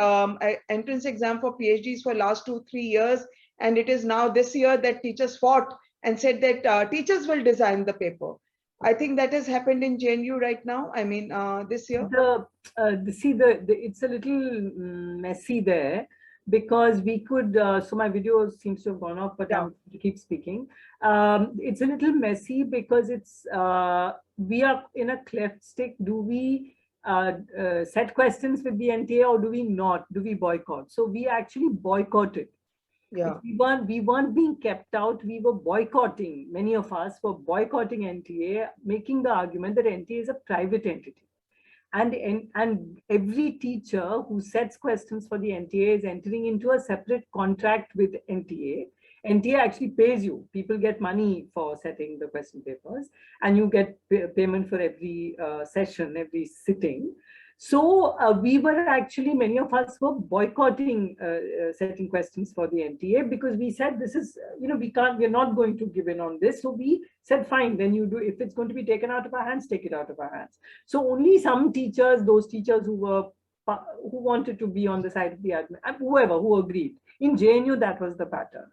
entrance exam for PhDs for last 2-3 years, and it is now this year that teachers fought and said that teachers will design the paper. I think that has happened in JNU right now. I mean, this year. It's a little messy there, because we could, so my video seems to have gone off, but Yeah. I'm going to keep speaking. It's a little messy because it's, we are in a cleft stick. Do we set questions with the NTA or do we not? Do we boycott? So we actually boycotted. Yeah. We weren't being kept out. We were boycotting. Many of us were boycotting NTA, making the argument that NTA is a private entity. And every teacher who sets questions for the NTA is entering into a separate contract with NTA. NTA actually pays you. People get money for setting the question papers, and you get payment for every session, every sitting. So we were actually, many of us were boycotting setting questions for the NTA, because we said this is, we're not going to give in on this. So we said, fine, then you do, if it's going to be taken out of our hands, take it out of our hands. So only some teachers, those teachers who wanted to be on the side of the admin, who agreed. In JNU, that was the pattern.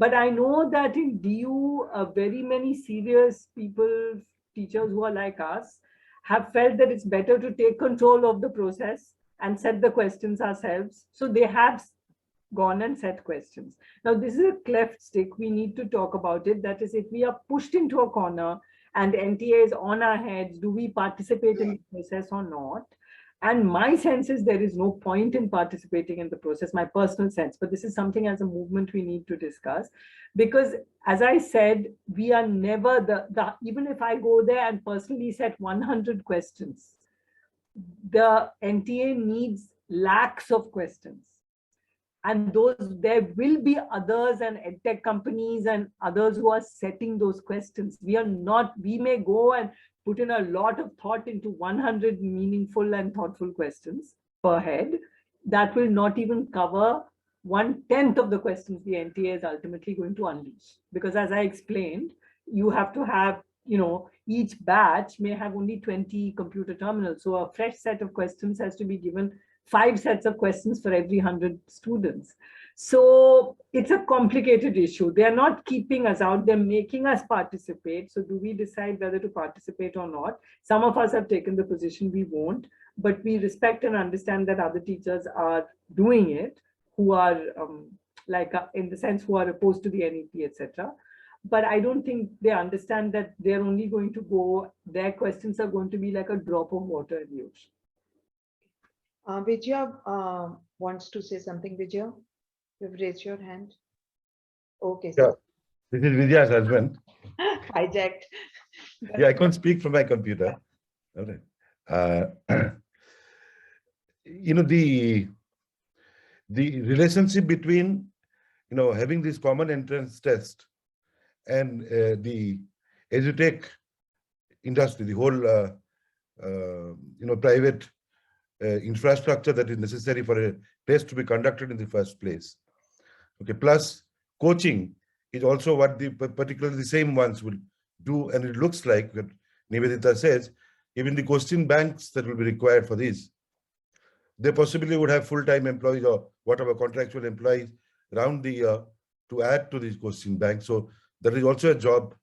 But I know that in DU, very many serious people, teachers who are like us, have felt that it's better to take control of the process and set the questions ourselves. So they have gone and set questions. Now, this is a cleft stick. We need to talk about it. That is, if we are pushed into a corner and NTA is on our heads, do we participate in the process or not? And my sense is there is no point in participating in the process, my personal sense, but this is something as a movement we need to discuss, because as I said, we are never even if I go there and personally set 100 questions, the NTA needs lakhs of questions. And there will be others and edtech companies and others who are setting those questions. We may go and put in a lot of thought into 100 meaningful and thoughtful questions per head. That will not even cover 1/10 of the questions the NTA is ultimately going to unleash. Because as I explained, you have to have, each batch may have only 20 computer terminals. So a fresh set of questions has to be given 5 sets of questions for every 100 students. So it's a complicated issue. They're not keeping us out, they're making us participate. So do we decide whether to participate or not? Some of us have taken the position we won't, but we respect and understand that other teachers are doing it, who are in the sense who are opposed to the NEP, etc. But I don't think they understand that they're only going to go, their questions are going to be like a drop of water in the ocean. Vijaya wants to say something. Vijaya, you've raised your hand. Okay. Yeah, this is Vijaya's husband. Hijacked. Yeah, I can't speak from my computer. All right. The relationship between, having this common entrance test and the edutech industry, the whole, private infrastructure that is necessary for a test to be conducted in the first place. Okay, plus coaching is also what particularly the same ones will do, and it looks like that Nivedita says, even the question banks that will be required for this, they possibly would have full-time employees or whatever contractual employees around the year to add to these question banks. So that is also a job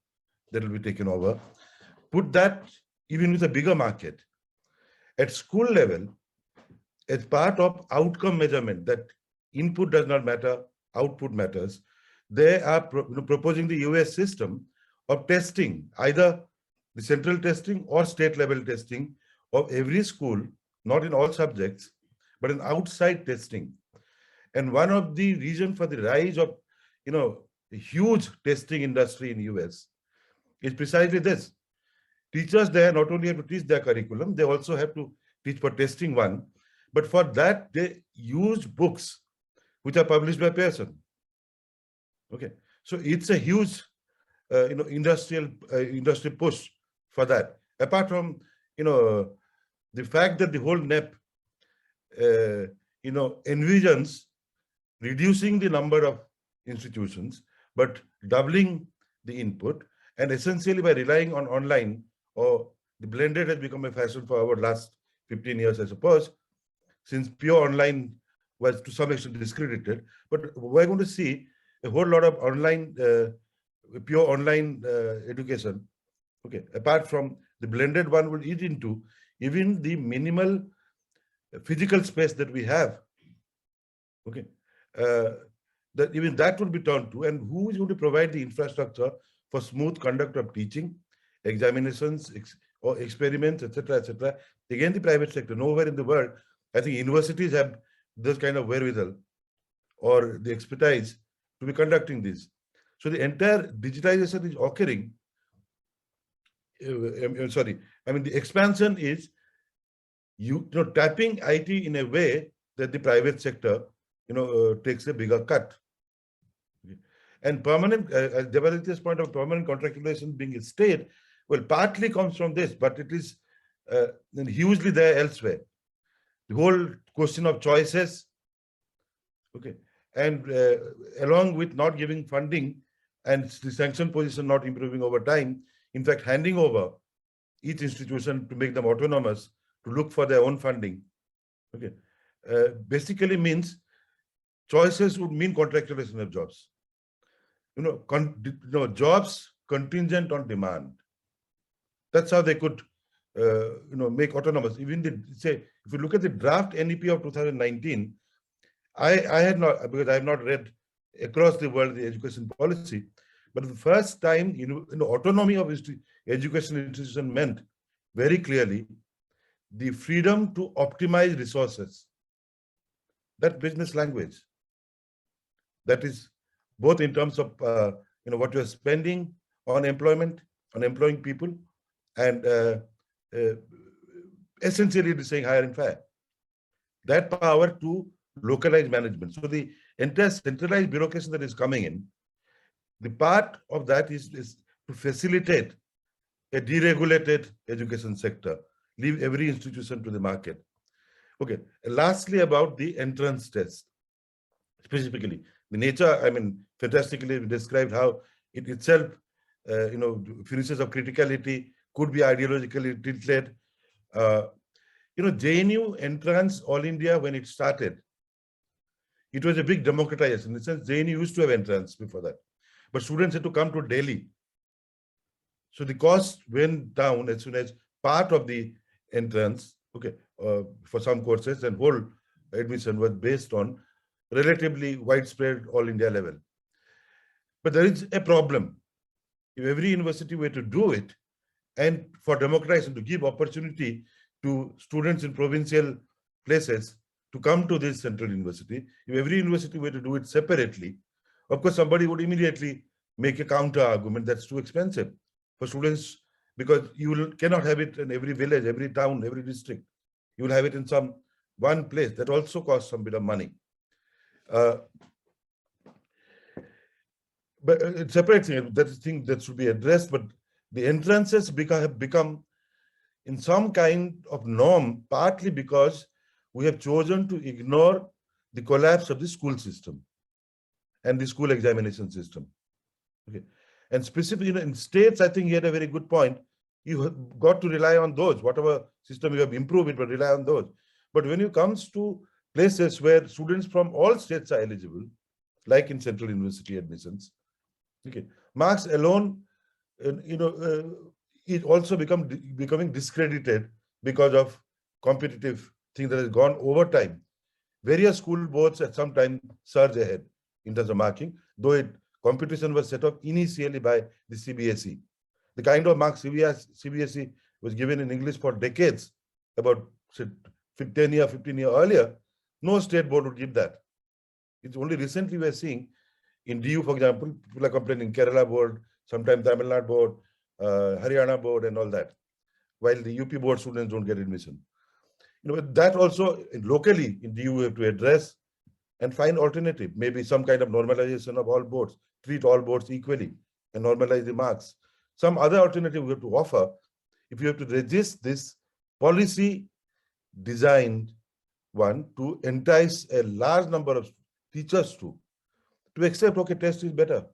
that will be taken over. Put that even with a bigger market. At school level, as part of outcome measurement, that input does not matter, output matters, they are proposing the US system of testing, either the central testing or state level testing of every school, not in all subjects, but in outside testing. And one of the reasons for the rise of, a huge testing industry in US is precisely this. Teachers there not only have to teach their curriculum, they also have to teach for testing one. But for that, they use books which are published by Pearson. Okay, so it's a huge, industry push for that. Apart from, the fact that the whole NEP, envisions reducing the number of institutions, but doubling the input, and essentially by relying on online, or the blended has become a fashion for our last 15 years, I suppose, since pure online was to some extent discredited. But we're going to see a whole lot of online, pure online education. Okay, apart from the blended one will eat into even the minimal physical space that we have. Okay, that even that will be turned to, and who is going to provide the infrastructure for smooth conduct of teaching, examinations, or experiments, etc., etc. Again, the private sector. Nowhere in the world, I think universities have this kind of wherewithal or the expertise to be conducting this. So the entire digitization is occurring. The expansion is tapping IT in a way that the private sector, takes a bigger cut. And permanent, Devaditya's point of permanent contractualization being a state, well, partly comes from this, but it is hugely there elsewhere. The whole question of choices, okay, and along with not giving funding and the sanction position not improving over time, in fact, handing over each institution to make them autonomous to look for their own funding, okay, basically means choices would mean contractualization of jobs. Jobs contingent on demand. That's how they could, make autonomous. Even if you look at the draft NEP of 2019, I had not, because I have not read across the world the education policy, but the first time, autonomy of education institution meant very clearly the freedom to optimize resources. That business language. That is both in terms of what you're spending on employment, on employing people, and essentially it is saying hire and fire. That power to localized management. So the entire centralized bureaucracy that is coming in, the part of that is to facilitate a deregulated education sector, leave every institution to the market. Okay, lastly about the entrance test, specifically. The nature, I mean, fantastically described how it itself, finishes of criticality, could be ideologically tilted. JNU entrance All India, when it started, it was a big democratization. In the sense, JNU used to have entrance before that, but students had to come to Delhi. So the cost went down as soon as part of the entrance, for some courses, and whole admission was based on relatively widespread all India level. But there is a problem. If every university were to do it, and for democratization, to give opportunity to students in provincial places to come to this central university, if every university were to do it separately, of course, somebody would immediately make a counter argument that's too expensive for students, because you cannot have it in every village, every town, every district. You will have it in some one place. That also costs some bit of money. But it's separate thing. That is thing that should be addressed. But the entrances have become in some kind of norm, partly because we have chosen to ignore the collapse of the school system and the school examination system. Okay. And specifically, in states, I think you had a very good point. You have got to rely on those. Whatever system you have improved it, but rely on those. But when it comes to places where students from all states are eligible, like in central university admissions, okay, marks alone, it also becoming discredited because of competitive thing that has gone over time. Various school boards at some time surge ahead in terms of marking, though competition was set up initially by the CBSE. The kind of marks CBSE was given in English for decades, about 10 years, 15 years earlier, no state board would give that. It's only recently we're seeing in DU, for example, people are complaining Kerala board, sometimes Tamil Nadu board, Haryana board and all that, while the UP board students don't get admission. That also locally in DU we have to address and find alternative, maybe some kind of normalization of all boards, treat all boards equally and normalize the marks. Some other alternative we have to offer if you have to resist this policy designed one to entice a large number of teachers to accept, okay, test is better.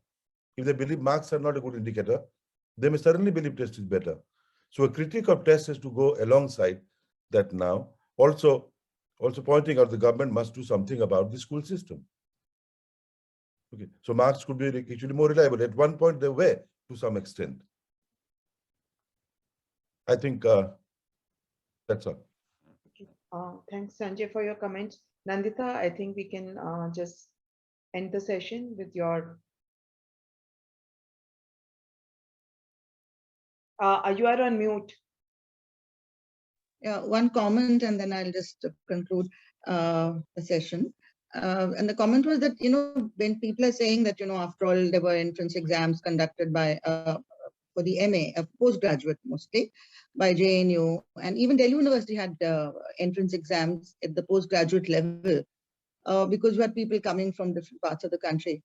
If they believe marks are not a good indicator, they may certainly believe test is better. So a critique of test has to go alongside that now. Also pointing out the government must do something about the school system. Okay, so marks could be actually more reliable. At one point they were to some extent. I think that's all. Thanks, Sanjay, for your comments. Nandita, I think we can just end the session with your. You are on mute. Yeah, one comment and then I'll just conclude the session. And the comment was that, when people are saying that, after all, there were entrance exams conducted by, for the MA, postgraduate mostly, by JNU, and even Delhi University had entrance exams at the postgraduate level, because you had people coming from different parts of the country.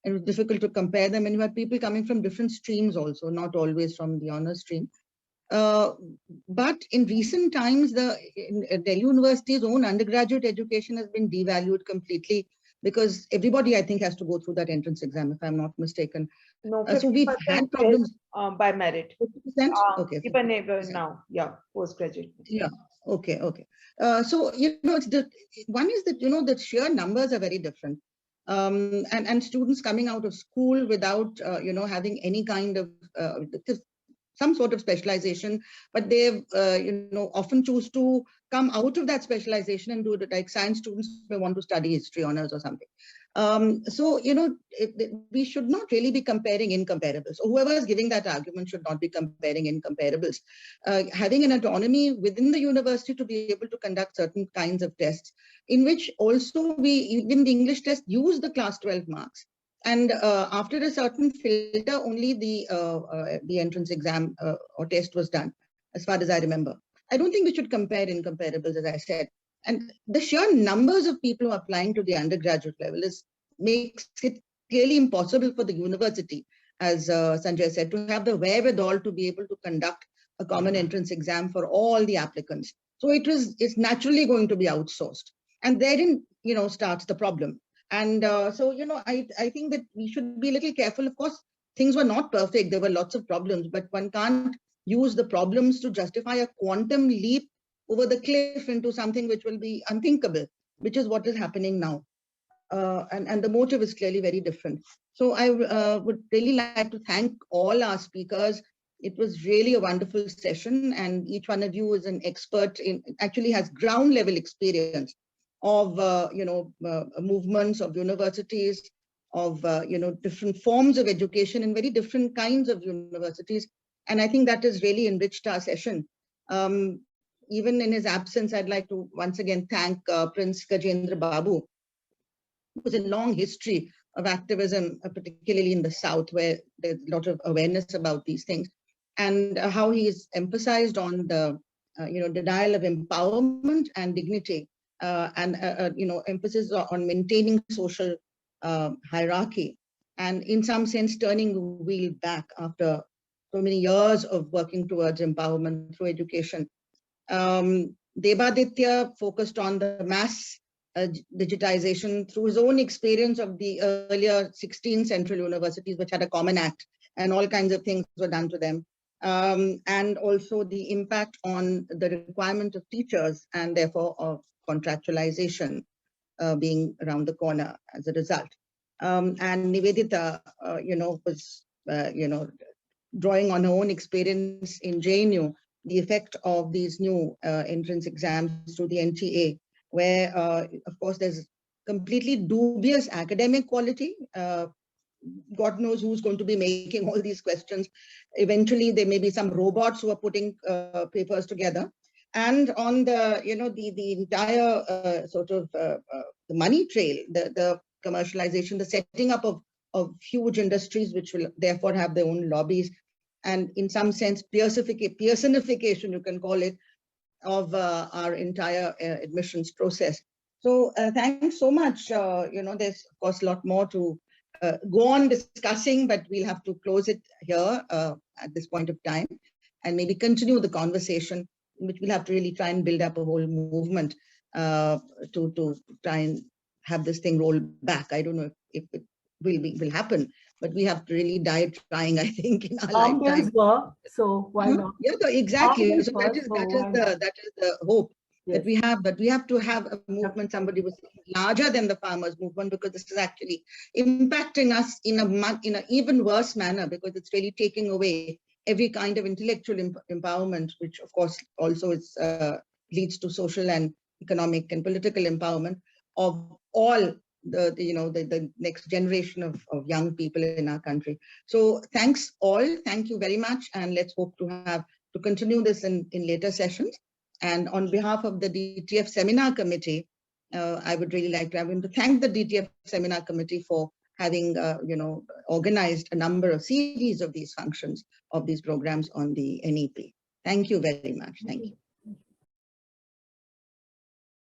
And it was difficult to compare them, and you had people coming from different streams also, not always from the honor stream. But in recent times, Delhi University's own undergraduate education has been devalued completely, because everybody, I think, has to go through that entrance exam, if I'm not mistaken. No, so we've had problems. By merit. 50%? Okay. Even now, yeah, postgraduate. Yeah. Okay. So it's one is that the sheer numbers are very different, and students coming out of school without having any kind of some sort of specialization, but they often choose to come out of that specialization and do it, like science students may want to study history honors or something. So we should not really be comparing incomparables. Or whoever is giving that argument should not be comparing incomparables. Having an autonomy within the university to be able to conduct certain kinds of tests, in which also even the English test, use the class 12 marks. And after a certain filter, only the entrance exam or test was done, as far as I remember. I don't think we should compare incomparables, as I said. And the sheer numbers of people who are applying to the undergraduate level makes it clearly impossible for the university, as Sanjay said, to have the wherewithal to be able to conduct a common entrance exam for all the applicants. So it's naturally going to be outsourced. And therein, starts the problem. And so, I think that we should be a little careful. Of course, things were not perfect. There were lots of problems, but one can't use the problems to justify a quantum leap over the cliff into something which will be unthinkable, which is what is happening now. And the motive is clearly very different. So I would really like to thank all our speakers. It was really a wonderful session, and each one of you is an expert actually has ground level experience of movements of universities, of different forms of education in very different kinds of universities. And I think that has really enriched our session. Even in his absence, I'd like to once again thank Prince Gajendra Babu, who has a long history of activism, particularly in the South, where there's a lot of awareness about these things, and how he is emphasized on the denial of empowerment and dignity, and emphasis on maintaining social hierarchy, and in some sense turning the wheel back after so many years of working towards empowerment through education. Debaditya focused on the mass digitization through his own experience of the earlier 16 central universities, which had a Common Act, and all kinds of things were done to them. And also the impact on the requirement of teachers, and therefore of contractualization being around the corner as a result. And Nivedita, was, drawing on her own experience in JNU, the effect of these new entrance exams through the NTA, where, of course, there's completely dubious academic quality. God knows who's going to be making all these questions. Eventually, there may be some robots who are putting papers together. And on the, the entire sort of the money trail, the commercialization, the setting up of huge industries, which will therefore have their own lobbies, and in some sense, personification, you can call it, of our entire admissions process. So thanks so much. There's of course a lot more to go on discussing, but we'll have to close it here at this point of time, and maybe continue the conversation, in which we'll have to really try and build up a whole movement to try and have this thing roll back. I don't know if it will happen, but we have to really die trying, I think, in our lifetime. So why not? Yeah, exactly. So that is the hope. Yes. That we have, but we have to have a movement, somebody was larger than the farmers movement, because this is actually impacting us in an even worse manner, because it's really taking away every kind of intellectual empowerment, which of course also is leads to social and economic and political empowerment of all the next generation of young people in our country. So thanks all, thank you very much, and let's hope to continue this in later sessions. And on behalf of the DTF Seminar Committee, I would really like to thank the DTF Seminar Committee for having organized a number of series of these functions, of these programs on the NEP. Thank you very much. Thank you.